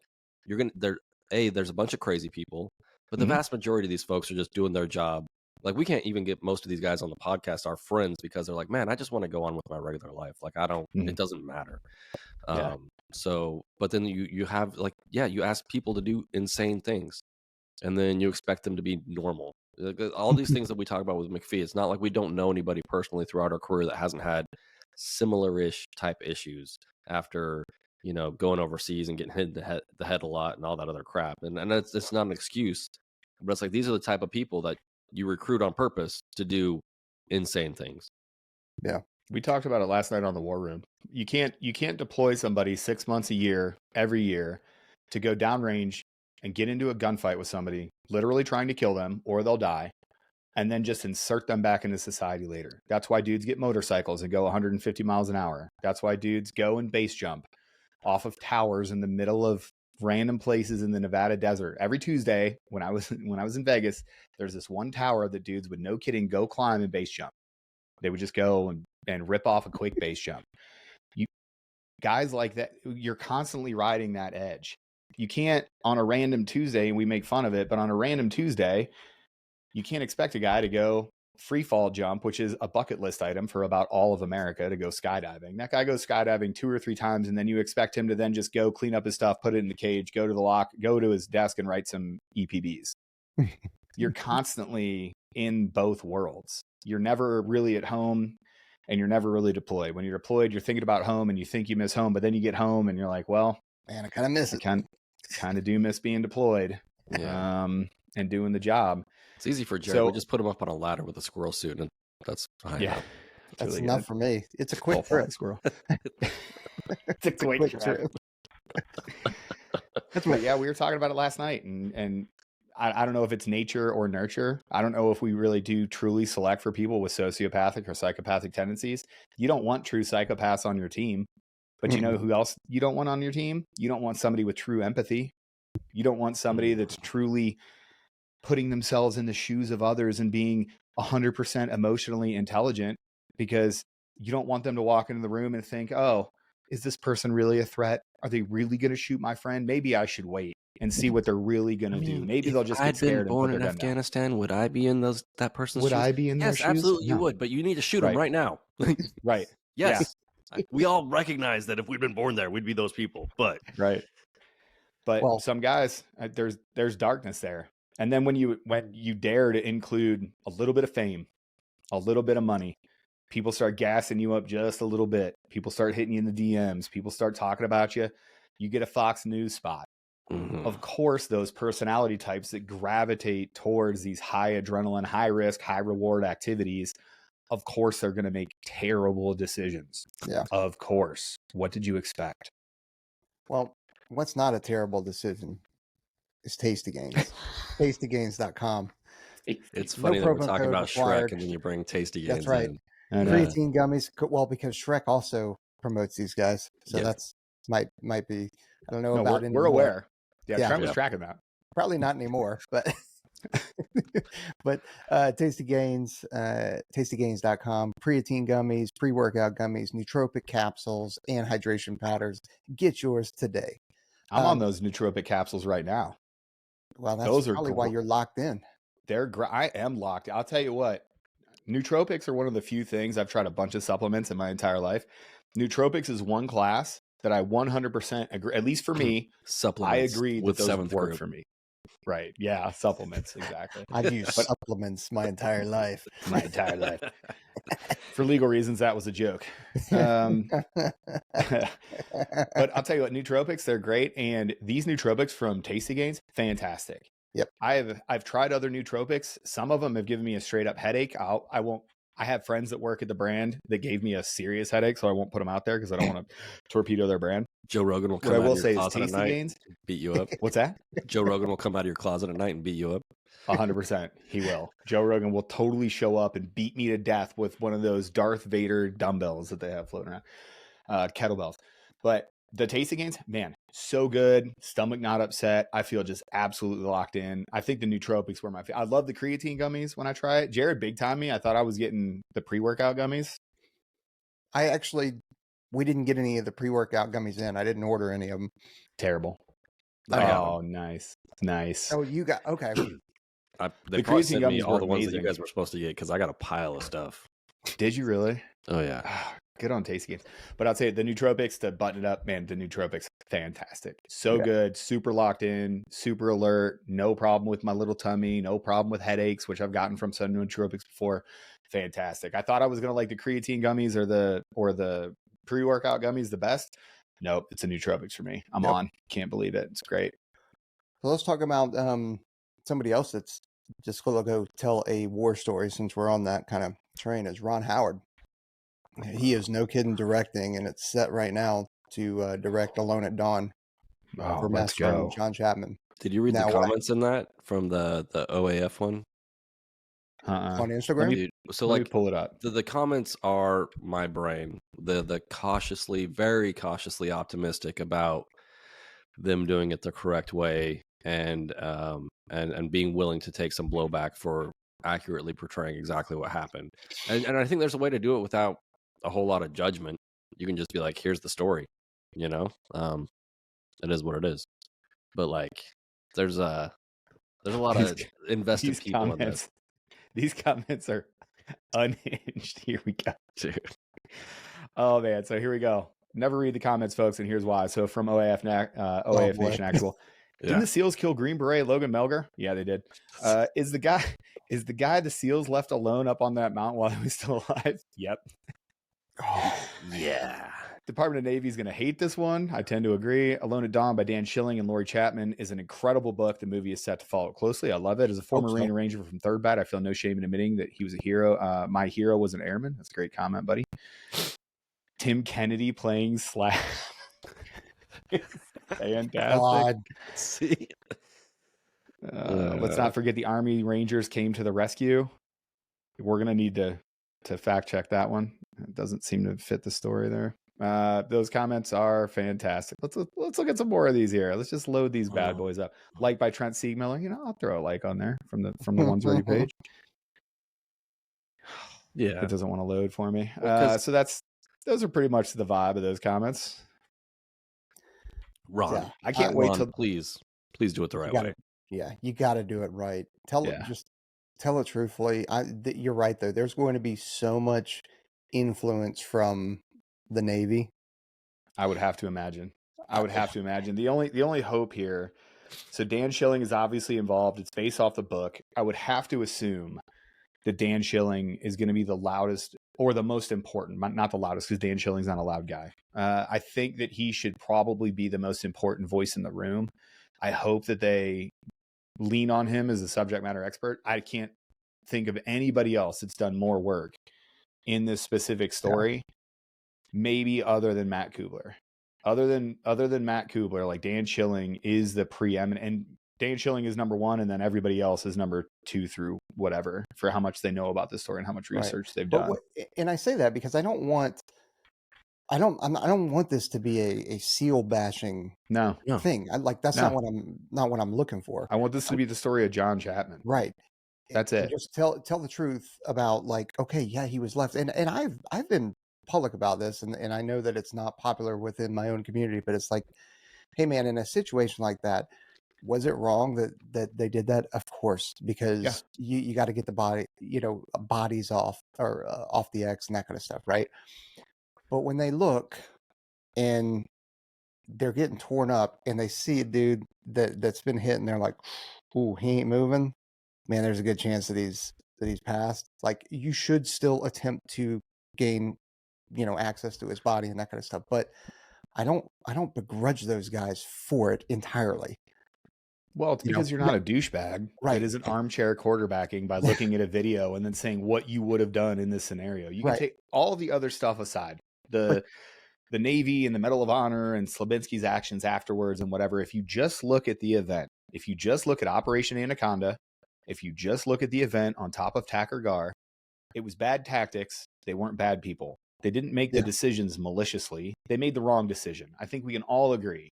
there's a bunch of crazy people, but the vast majority of these folks are just doing their job. Like, we can't even get most of these guys on the podcast, our friends, because they're like, man, I just want to go on with my regular life. Like, it doesn't matter. So, but then you have like, you ask people to do insane things and then you expect them to be normal. Like, all these things that we talk about with McPhee, it's not like we don't know anybody personally throughout our career that hasn't had similar-ish type issues after, going overseas and getting hit in the head a lot and all that other crap. And it's not an excuse, but it's like, these are the type of people that you recruit on purpose to do insane things. Yeah. We talked about it last night on the War Room. You can't deploy somebody 6 months a year, every year, to go downrange and get into a gunfight with somebody, literally trying to kill them or they'll die, and then just insert them back into society later. That's why dudes get motorcycles and go 150 miles an hour. That's why dudes go and base jump off of towers in the middle of random places in the Nevada desert. Every Tuesday when I was in Vegas, there's this one tower that dudes would, no kidding, go climb and base jump. They would just go and rip off a quick base jump. You guys like that, you're constantly riding that edge. You can't on a random Tuesday, and we make fun of it, but on a random Tuesday, you can't expect a guy to go free fall jump, which is a bucket list item for about all of America, to go skydiving. That guy goes skydiving 2 or 3 times, and then you expect him to then just go clean up his stuff, put it in the cage, go to the lock, go to his desk and write some EPBs. You're constantly in both worlds. You're never really at home and you're never really deployed. When you're deployed, you're thinking about home and you think you miss home, but then you get home and you're like, well, Man, I kind of miss I it. kind of do miss being deployed. Yeah. And doing the job. It's easy for Jared. So- We just put him up on a ladder with a squirrel suit, and that's high Yeah. enough. That's really enough good. for me. It's a Full quick flying trip. squirrel. It's a quick trip. That's right. Yeah, we were talking about it last night, and I don't know if it's nature or nurture. I don't know if we really do truly select for people with sociopathic or psychopathic tendencies. You don't want true psychopaths on your team, but you know who else you don't want on your team? You don't want somebody with true empathy. You don't want somebody that's truly putting themselves in the shoes of others and being 100% emotionally intelligent, because you don't want them to walk into the room and think, oh, is this person really a threat? Are they really going to shoot my friend? Maybe I should wait and see what they're really going to do. Maybe they'll just get scared and put their gun down. Afghanistan, would I be in that person's Would shoes? I be in their Yes, shoes? absolutely you No. would, but you need to shoot him right now. Right. Yes. We all recognize that if we'd been born there, we'd be those people, but Right. But Well- some guys, there's darkness there. And then when you dare to include a little bit of fame, a little bit of money, people start gassing you up just a little bit. People start hitting you in the DMs. People start talking about you. You get a Fox News spot. Of course, those personality types that gravitate towards these high adrenaline, high risk, high reward activities, of course, they're going to make terrible decisions. Yeah. Of course. What did you expect? Well, what's not a terrible decision is Tasty Gains. TastyGains.com. it's funny that we're promo talking code about required. Shrek and then you bring Tasty Gains That's right. in. And, Creatine gummies. Well, because Shrek also promotes these guys, so Yeah. that's might be. I don't know no, about we're anymore. aware. Yeah, Yeah. Trent was Yeah. tracking that. Probably not anymore, but but Tasty Gains, TastyGains.com, creatine gummies, pre-workout gummies, nootropic capsules, and hydration powders. Get yours today. I'm on those nootropic capsules right now. Well, that's Those are probably why gr- you're locked in. I am locked. I'll tell you what. Nootropics are one of the few things. I've tried a bunch of supplements in my entire life. Nootropics is one class that I 100% agree. At least for me, Supplements I agree with that those seventh work group. for me. Right. Yeah. Supplements. Exactly. I've used But- supplements my entire life. My entire life. For legal reasons, that was a joke. But I'll tell you what, nootropics, they're great. And these nootropics from Tasty Gains, fantastic. Yep. I've tried other nootropics. Some of them have given me a straight up headache. I have friends that work at the brand that gave me a serious headache, so I won't put them out there because I don't want to torpedo their brand. Joe Rogan will What come I out will of say your is closet at Tasty night, Gains. beat you up. What's that? Joe Rogan will come out of your closet at night and beat you up. 100%. He will. Joe Rogan will totally show up and beat me to death with one of those Darth Vader dumbbells that they have floating around, kettlebells. But the Tasty Gains, man, so good. Stomach not upset. I feel just absolutely locked in. I think the nootropics were my favorite. I love the creatine gummies when I try it. Jared big time me. I thought I was getting the pre-workout gummies. We didn't get any of the pre-workout gummies in. I didn't order any of them. Terrible. I got Oh, nice. Nice. Oh, you got, okay. They The probably creatine sent me gummies all were the ones that you amazing. guys were supposed to get because I got a pile of stuff. Did you really? Oh yeah. Good on Tasty Gains. But I'll say the nootropics to button it up, man, the nootropics, fantastic. So Yeah. good, super locked in, super alert, no problem with my little tummy, no problem with headaches, which I've gotten from some nootropics before. Fantastic. I thought I was going to like the creatine gummies or the pre-workout gummies the best. Nope, it's the nootropics for me. I'm Yep. on. Can't believe it. It's great. So let's talk about somebody else that's just going to go tell a war story since we're on that kind of train is Ron Howard. He is no kidding directing, and it's set right now to direct Alone at Dawn Oh, for let's Master Sergeant go. John Chapman Did you read Now the what? comments in that from the OAF one? on Let Instagram. me- Dude, so Let me like pull it up. the comments are my brain. The cautiously, very cautiously optimistic about them doing it the correct way and being willing to take some blowback for accurately portraying exactly what happened. And I think there's a way to do it without a whole lot of judgment. You can just be like, here's the story, you know? It is what it is. But like there's a lot of invested These people in this. These comments are unhinged. Here we go. Dude. Oh man, so here we go. Never read the comments, folks, and here's why. So from OAF boy. Nation Actual. Didn't the SEALs kill Green Beret Logan Melgar? Yeah, they did. Is the guy the SEALs left alone up on that mountain while he was still alive? Yep. Oh, Yeah. Department of Navy is going to hate this one. I tend to agree. Alone at Dawn by Dan Schilling and Lori Chapman is an incredible book. The movie is set to follow closely. I love it. As a former Marine Ranger from Third Bat, I feel no shame in admitting that he was a hero. My hero was an airman. That's a great comment, buddy. Tim Kennedy playing Slap. Fantastic. God. See, let's not forget the Army Rangers came to the rescue. We're going to need to fact check that one. It doesn't seem to fit the story there. Those comments are fantastic. Let's look at some more of these here. Let's just load these bad boys up. Like by Trent Siegmiller. You know, I'll throw a like on there from the ones ready page. yeah, It doesn't want to load for me. Well, So those are pretty much the vibe of those comments. Ron, Yeah. I can't wait Ron, till please do it the right gotta- way. Yeah, you got to do it right. Tell Yeah. it truthfully. You're right though. There's going to be so much influence from the Navy. I would have to imagine. The only hope here. So Dan Schilling is obviously involved. It's based off the book. I would have to assume that Dan Schilling is going to be the loudest or the most important, not the loudest because Dan Schilling's not a loud guy. I think that he should probably be the most important voice in the room. I hope that they lean on him as a subject matter expert. I can't think of anybody else that's done more work in this specific story, maybe other than Matt Kubler. Other than Matt Kubler, like Dan Schilling is the preeminent, and Dan Schilling is number one, and then everybody else is number 2 through whatever for how much they know about this story and how much research they've done. And I say that because I don't want this to be a seal bashing thing. That's not what I'm looking for. I want this to be the story of John Chapman. Right. That's it. Just tell the truth about okay, yeah, he was left. And I've been public about this, and I know that it's not popular within my own community, but it's like, hey man, in a situation like that, was it wrong that they did that? Of course, because you got to get the bodies off or off the X and that kind of stuff, right? But when they look and they're getting torn up and they see a dude that's been hit and they're like, ooh, he ain't moving, man, there's a good chance that he's passed. Like, you should still attempt to gain, access to his body and that kind of stuff. But I don't begrudge those guys for it entirely. Well, it's because you're not a douchebag that isn't armchair quarterbacking by looking at a video and then saying what you would have done in this scenario. You can take all the other stuff aside, the Navy and the Medal of Honor and Slabinski's actions afterwards and whatever. If you just look at the event, if you just look at Operation Anaconda, if you just look at the event on top of Takur Ghar, it was bad tactics. They weren't bad people. They didn't make the decisions maliciously. They made the wrong decision. I think we can all agree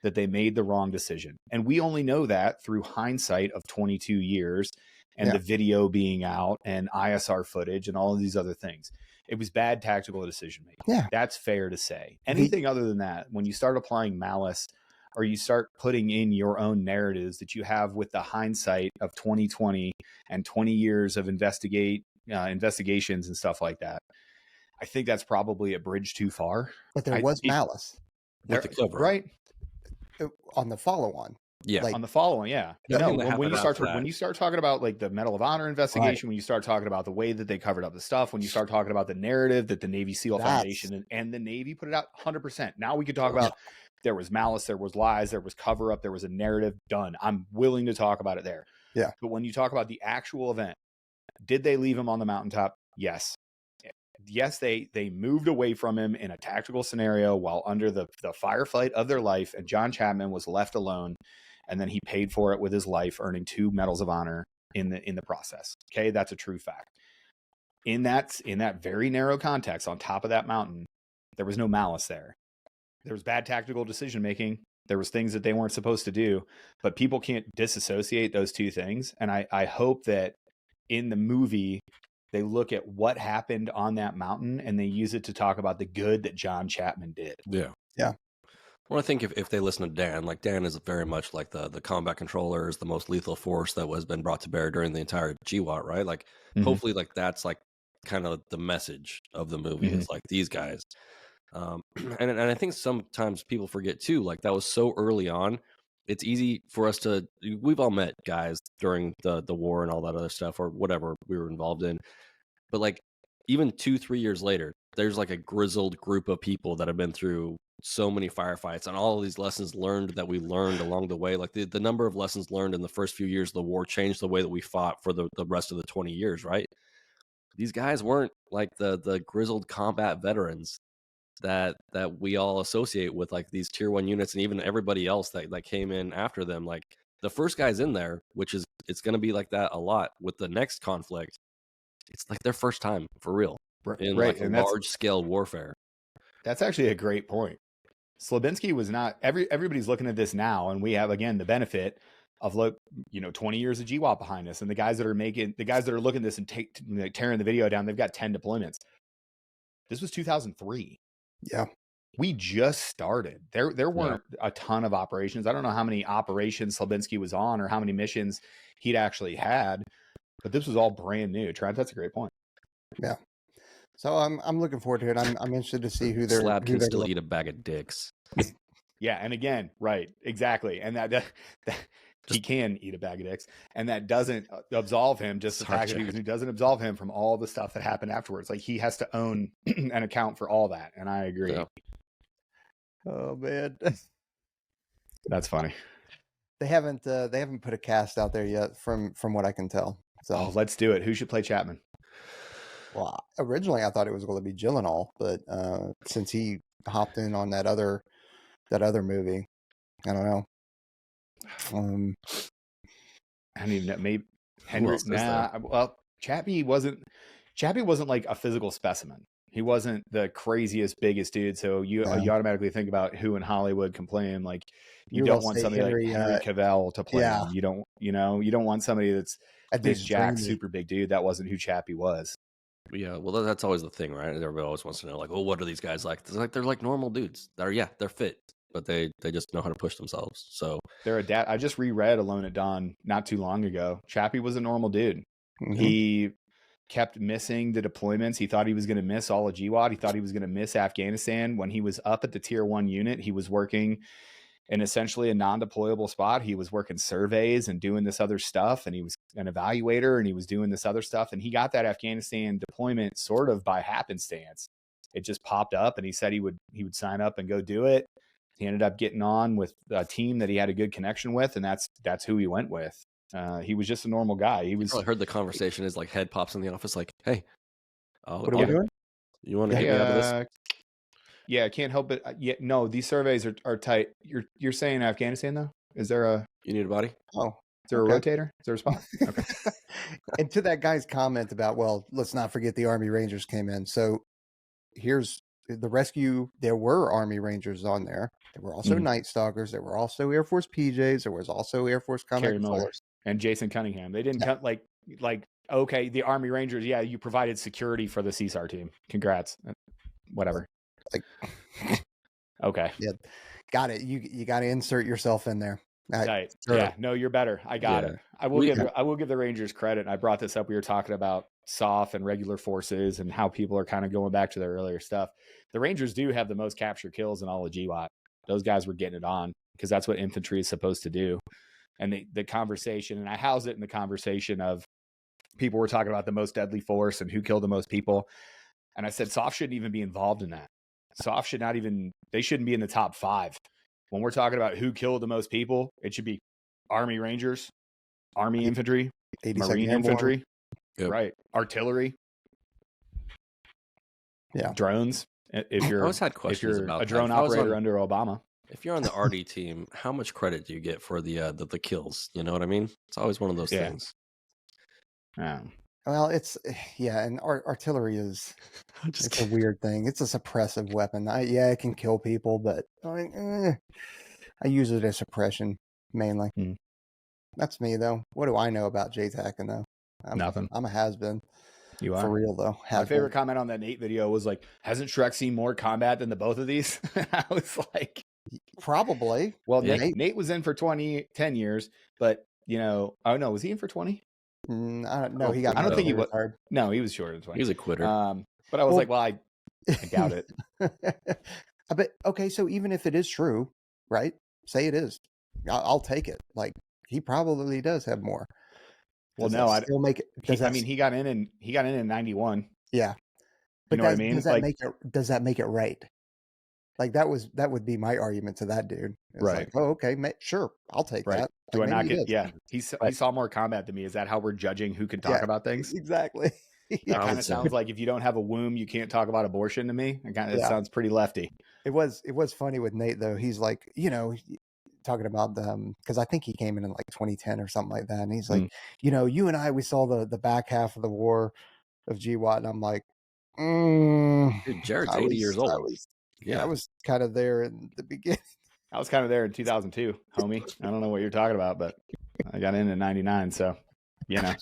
that they made the wrong decision. And we only know that through hindsight of 22 years and the video being out and ISR footage and all of these other things. It was bad tactical decision making. Yeah. That's fair to say. Anything other than that, when you start applying malice or you start putting in your own narratives that you have with the hindsight of 2020 and 20 years of investigations and stuff like that, I think that's probably a bridge too far. But there was malice. Right? On the follow-on. Yeah. On the follow-on, when you start talking about like the Medal of Honor investigation, when you start talking about the way that they covered up the stuff, when you start talking about the narrative that the Navy SEAL Foundation and the Navy put it out 100%. Now we could talk about there was malice, there was lies, there was cover up, there was a narrative done. I'm willing to talk about it there. Yeah. But when you talk about the actual event, did they leave him on the mountaintop? Yes. Yes, they moved away from him in a tactical scenario while under the firefight of their life, and John Chapman was left alone, and then he paid for it with his life, earning 2 medals of honor in the process. Okay, that's a true fact. In that very narrow context, on top of that mountain, there was no malice there. There was bad tactical decision making. There was things that they weren't supposed to do, but people can't disassociate those two things. And I hope that in the movie, they look at what happened on that mountain and they use it to talk about the good that John Chapman did. Yeah. Yeah. Well, I think if they listen to Dan, like Dan is very much like the combat controller is the most lethal force that has been brought to bear during the entire GWAT, right? Like, hopefully, like that's like kind of the message of the movie is like these guys. And I think sometimes people forget too, like that was so early on. It's easy for us we've all met guys during the war and all that other stuff or whatever we were involved in. But like even 2-3 years later, there's like a grizzled group of people that have been through so many firefights and all of these lessons learned that we learned along the way. Like the number of lessons learned in the first few years of the war changed the way that we fought for the rest of the 20 years, right? These guys weren't like the grizzled combat veterans that we all associate with like these tier 1 units, and even everybody else that came in after them. Like the first guys in there, which is it's going to be like that a lot with the next conflict. It's like their first time for real in like a large scale warfare. That's actually a great point. Slabinski was not everybody's looking at this now, and we have again the benefit of 20 years of GWAP behind us, and the guys that are looking at this and tearing the video down, they've got 10 deployments. This was 2003. Yeah. We just started. There weren't a ton of operations. I don't know how many operations Slabinski was on or how many missions he'd actually had, but this was all brand new. Trent, that's a great point. Yeah. So I'm looking forward to it. I'm interested to see who they're. Slab can still eat a bag of dicks. Yeah, and again, right, exactly, and that he can eat a bag of dicks, and that doesn't absolve him. Just the fact that he doesn't absolve him from all the stuff that happened afterwards. Like he has to own and account for all that, and I agree. Yeah. Oh man, that's funny. They haven't put a cast out there yet, from what I can tell. So let's do it. Who should play Chapman? Well, originally I thought it was going to be Gyllenhaal, but since he hopped in on that other movie, I don't know. I don't even know. Maybe Henry. Nah. Well, Chappie wasn't like a physical specimen. He wasn't the craziest, biggest dude. So you automatically think about who in Hollywood can play him. Like you don't want somebody like Henry Cavill to play him. You don't want somebody that's this jacked, super big dude. That wasn't who Chappie was. Yeah, well, that's always the thing, right? Everybody always wants to know, like, well, what are these guys like? It's like they're like normal dudes. They're fit, but they just know how to push themselves. So they're I just reread Alone at Dawn not too long ago. Chappie was a normal dude. Mm-hmm. He kept missing the deployments. He thought he was going to miss all of GWAT. He thought he was going to miss Afghanistan. When he was up at the tier 1 unit, he was working in essentially a non-deployable spot. He was working surveys and doing this other stuff, and he was an evaluator and he was doing this other stuff, and he got that Afghanistan deployment sort of by happenstance. It just popped up, and he said he would sign up and go do it. He ended up getting on with a team that he had a good connection with, and that's who he went with. He was just a normal guy. I heard the conversation. His like head pops in the office like, hey, what are we doing? You want to get me out of this? Yeah, I can't help it. Yeah, no, these surveys are tight. You're saying Afghanistan though? Is there you need a body? Oh, is there a rotator? Is there a spot? Okay. And to that guy's comment about, well, let's not forget the Army Rangers came in. So here's the rescue. There were Army Rangers on there. There were also Night Stalkers. There were also Air Force PJs. There was also Air Force Combat Controllers. And Jason Cunningham. They didn't cut like okay, the Army Rangers. Yeah, you provided security for the CSAR team. Congrats. Whatever. Like, okay. Yeah, got it. You got to insert yourself in there. Right. Yeah. No, you're better. I got it. I will give the Rangers credit. I brought this up. We were talking about SOF and regular forces and how people are kind of going back to their earlier stuff. The Rangers do have the most capture kills in all of GWAT. Those guys were getting it on because that's what infantry is supposed to do. And the conversation, and I house it in the conversation of people were talking about the most deadly force and who killed the most people. And I said, SOF shouldn't even be involved in that. SOF they shouldn't be in the top 5. When we're talking about who killed the most people, it should be Army Rangers, Army Infantry, Marine Infantry, right? Artillery, drones. If you're, I always had questions about a drone operator under Obama. If you're on the RD team, how much credit do you get for the kills? You know what I mean? It's always one of those things. Well, it's and artillery is it's a weird thing. It's a suppressive weapon. It can kill people, but I use it as suppression mainly. That's me though. What do I know about JTAC though? Nothing. I'm a has-been. You are for real though. My favorite comment on that Nate video was like, "Hasn't Shrek seen more combat than the both of these?" I was like, probably. Well, Nate was in for 10 years, but was he in for 20? I don't know. He got. I don't think he was. No, he was shorter than 20. He was a quitter. But I was like, well, I doubt it. But okay, so even if it is true, right? Say it is, I'll take it. Like he probably does have more. Well, no, I still make it. He got in in 91. Yeah, But know what I mean? Like, does that make it right? Like that would be my argument to that dude. It's right. like, oh, okay, sure, I'll take Right. that. Do Like, I not maybe he get? is. Yeah, he saw more combat than me. Is that how we're judging who can talk Yeah, about things? exactly. That I kind would of say. sounds like if you don't have a womb, you can't talk about abortion to me. It Yeah. sounds pretty lefty. It was funny with Nate though. He's like, talking about them because I think he came in like 2010 or something like that, and he's like, you and I, we saw the back half of the war of GWAT, and I'm like, Dude, Jared's I 80 was- years I old. was- Yeah. I was kind of there in the beginning. I was kind of there in 2002, homie. I don't know what you're talking about, but I got in 99, so you know.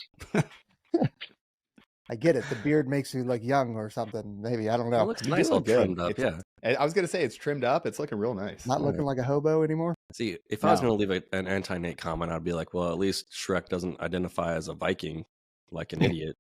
I get it. The beard makes you look young or something. Maybe, I don't It know. looks You nice, do all look good. trimmed up. Yeah. I was gonna say it's trimmed up. It's looking real nice. Not looking like a hobo anymore. See, if I was No. going to leave an anti-Nate comment, I'd be like, well, at least Shrek doesn't identify as a Viking like an idiot.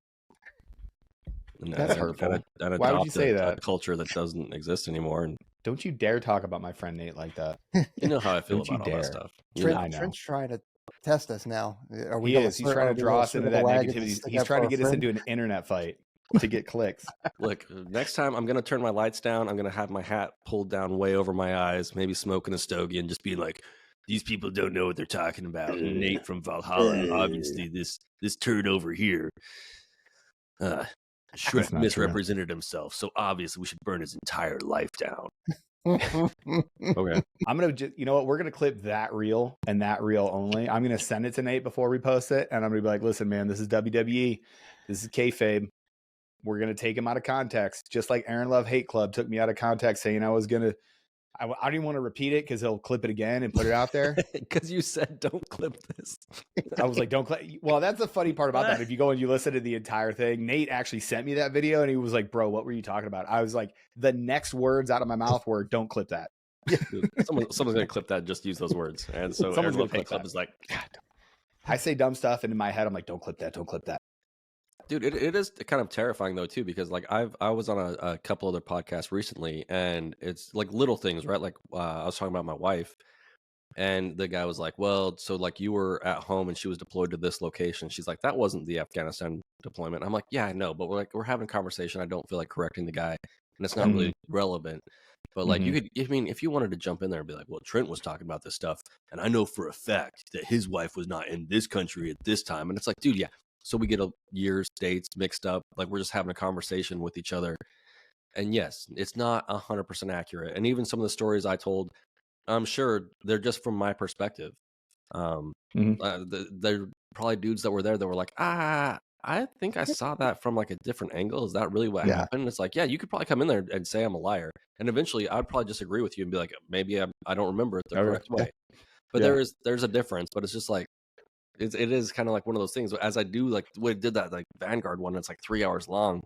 That's hurtful. And Why would you adopt say a that? culture that doesn't exist anymore. And Don't you dare talk about my friend Nate like that. you know how I feel Don't you about all that dare. stuff. I know. Trent's trying to test us now. Are we He gonna is. He's are trying we to draw gonna us into circle that the wagon and negativity. stick He's up trying to for get our us friend? into an internet fight to get clicks. Look, next time I'm going to turn my lights down. I'm going to have my hat pulled down way over my eyes, maybe smoking a stogie and just be like, these people don't know what they're talking about. Nate from Valhalla, obviously this turd over here. Shrek not misrepresented himself, so obviously we should burn his entire life down. Okay. I'm gonna just, you know what? We're gonna clip that reel and that reel only. I'm gonna send it to Nate before we post it, and I'm gonna be like, "Listen, man, this is WWE. This is kayfabe. We're gonna take him out of context, just like Aaron Love Hate Club took me out of context, saying I was gonna. I don't even want to repeat it because he'll clip it again and put it out there. Because you said don't clip this. I was like, don't clip. Well, that's the funny part about that. If you go and you listen to the entire thing, Nate actually sent me that video and he was like, bro, what were you talking about? I was like, the next words out of my mouth were, don't clip that. Dude, someone's going to clip that and just use those words. And so Someone's everyone gonna for the take club that. is like, I say dumb stuff and in my head, I'm like, don't clip that. Don't clip that. dude, it is kind of terrifying though too, because like I was on a couple other podcasts recently, and it's like little things, right? Like I was talking about my wife, and the guy was like, "Well, so like you were at home and she was deployed to this location." She's like, "That wasn't the Afghanistan deployment." I'm like, "Yeah, I know, but we're having a conversation. I don't feel like correcting the guy, and it's not really relevant." But like you could, I mean, if you wanted to jump in there and be like, "Well, Trent was talking about this stuff, and I know for a fact that his wife was not in this country at this time," and it's like, dude, yeah. So we get years, dates mixed up. Like we're just having a conversation with each other. And yes, it's not 100% accurate. And even some of the stories I told, I'm sure they're just from my perspective. They're probably dudes that were there that were like, I think I saw that from like a different angle. Is that really what happened? And it's like, yeah, you could probably come in there and say I'm a liar. And eventually I'd probably disagree with you and be like, maybe I don't remember it the correct way. But there's a difference. But it's just like, it is kind of like one of those things. As I do, like we did that like Vanguard one, it's like 3 hours long,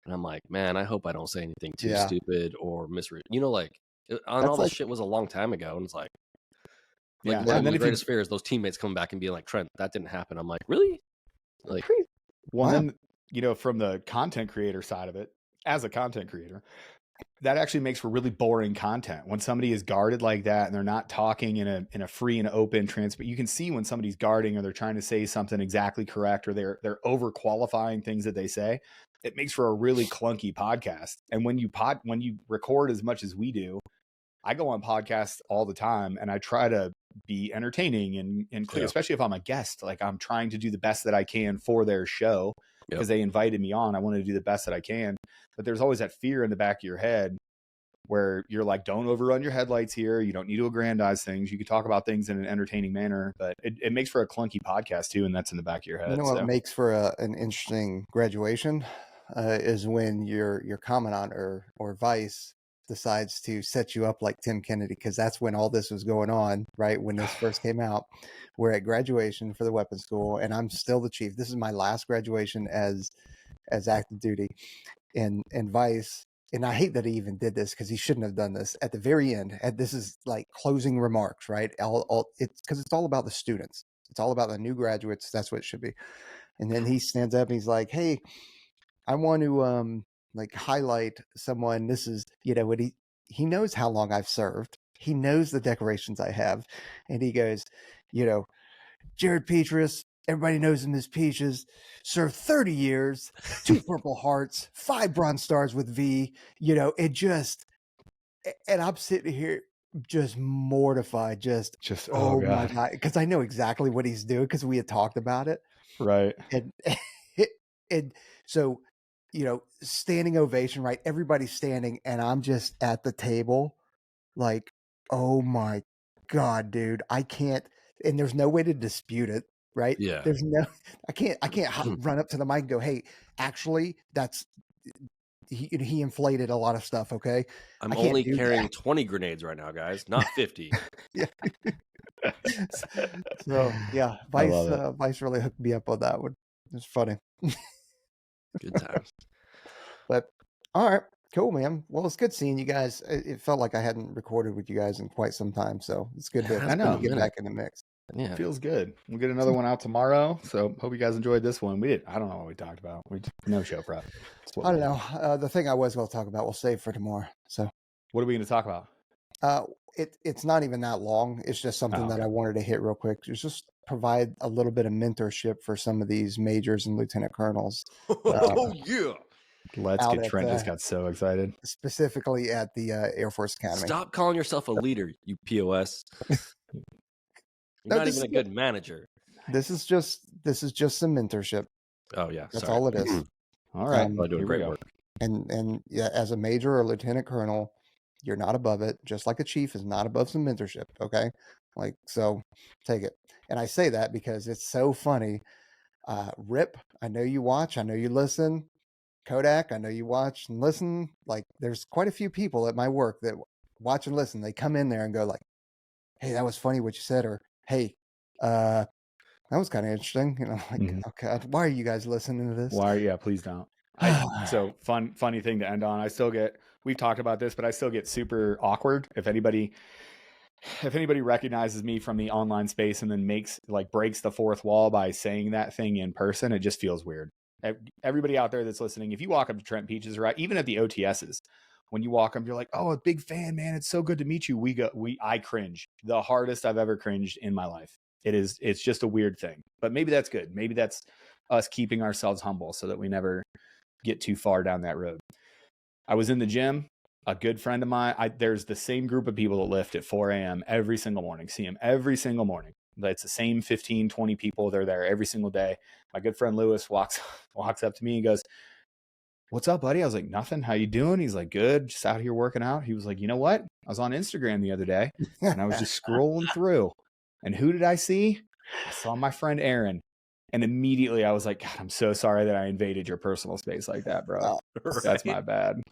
and I'm like, man, I hope I don't say anything too stupid or misread. You know, like all this shit was a long time ago, and it's like Yeah. one of And then my if greatest fear is those teammates coming back and being like, Trent, that didn't happen. I'm like, really? Like, well, then, you know, from the content creator side of it, as a content creator, that actually makes for really boring content when somebody is guarded like that and they're not talking in a free and open transparent. You can see when somebody's guarding or they're trying to say something exactly correct or they're over qualifying things that they say. It makes for a really clunky podcast. And when you record as much as we do, I go on podcasts all the time and I try to be entertaining and clear, especially if I'm a guest. Like I'm trying to do the best that I can for their show because they invited me on. I want to do the best that I can. But there's always that fear in the back of your head where you're like, don't overrun your headlights here. You don't need to aggrandize things. You can talk about things in an entertaining manner, but it makes for a clunky podcast too. And that's in the back of your head. You know what makes for an interesting graduation is when your commandant or vice decides to set you up like Tim Kennedy, because that's when all this was going on, right? When this first came out, we're at graduation for the weapons school, and I'm still the chief. This is my last graduation as active duty, and Vice. And I hate that he even did this because he shouldn't have done this at the very end. This is like closing remarks, right? It's because it's all about the students. It's all about the new graduates. That's what it should be. And then he stands up and he's like, "Hey, I want to like highlight someone. This is, you know, what he knows how long I've served. He knows the decorations I have." And he goes, you know, "Jared Petrus, Everybody knows him as Peaches. Served 30 years, 2 Purple Hearts, 5 Bronze Stars with V. You know, it just, and I'm sitting here just mortified. Just oh my god, God, because I know exactly what he's doing because we had talked about it. right? And and so, you know, standing ovation, right? Everybody's standing, and I'm just at the table, like, oh my God, dude, I can't. And there's no way to dispute it, right? Yeah. There's no, I can't run up to the mic and go, hey, actually, that's he inflated a lot of stuff. Okay, I'm I can't only do carrying that. 20 grenades right now, guys, not 50. Yeah. So yeah, I love it. Vice really hooked me up on that one. It's funny. Good times. But all right, cool, man. Well, it's good seeing you guys. It felt like I hadn't recorded with you guys in quite some time, so it's good Yeah, to it's been a get minute. back in the mix. Yeah. Feels good. We'll get another one out tomorrow. So hope you guys enjoyed this one. I don't know what we talked about. No show prep. I don't know. The thing I was going to talk about, we'll save for tomorrow. So What are we going to talk about? it's not even that long. It's just something that okay. I wanted to hit real quick. It's just provide a little bit of mentorship for some of these majors and lieutenant colonels. Oh yeah. Let's out get at Trent just got so excited. specifically at the Air Force Academy. Stop calling yourself a leader, you POS. You're No, not this even a is good manager. This is just some mentorship. Oh yeah. That's sorry. all it is. All right. Probably doing Here we great go. work. And yeah, as a major or lieutenant colonel, you're not above it, just like a chief is not above some mentorship. Okay. Like, so take it. And I say that because it's so funny. Rip, I know you watch, I know you listen. Kodak, I know you watch and listen. Like, there's quite a few people at my work that watch and listen. They come in there and go like, hey, that was funny what you said, or hey, that was kind of interesting. You know, like, okay, why are you guys listening to this? Yeah, please don't. So funny thing to end on. We've talked about this, but I still get super awkward if anybody recognizes me from the online space and then breaks the fourth wall by saying that thing in person. It just feels weird. Everybody out there that's listening, if you walk up to Trent Peaches, right, even at the OTSs, when you walk up, you're like, oh, a big fan, man. It's so good to meet you. I cringe the hardest I've ever cringed in my life. It's just a weird thing, but maybe that's good. Maybe that's us keeping ourselves humble so that we never get too far down that road. I was in the gym. A good friend of mine, there's the same group of people that lift at 4 a.m. every single morning. See them every single morning. It's the same 15, 20 people. They're there every single day. My good friend Lewis walks up to me and goes, what's up, buddy? I was like, nothing. How you doing? He's like, good. Just out here working out. He was like, you know what? I was on Instagram the other day and I was just scrolling through. And who did I see? I saw my friend Aaron. And immediately I was like, God, I'm so sorry that I invaded your personal space like that, bro. That's my bad.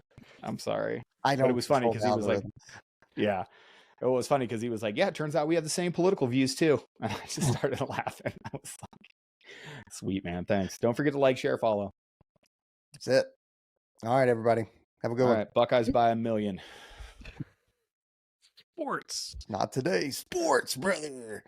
I'm sorry. I don't. But it was funny because he was like, yeah. It was funny because he was like, yeah, it turns out we have the same political views too. And I just started laughing. I was like, sweet, man. Thanks. Don't forget to like, share, follow. That's it. All right, everybody. Have a good one. All right. Buckeyes by 1,000,000. Sports. Not today. Sports, brother.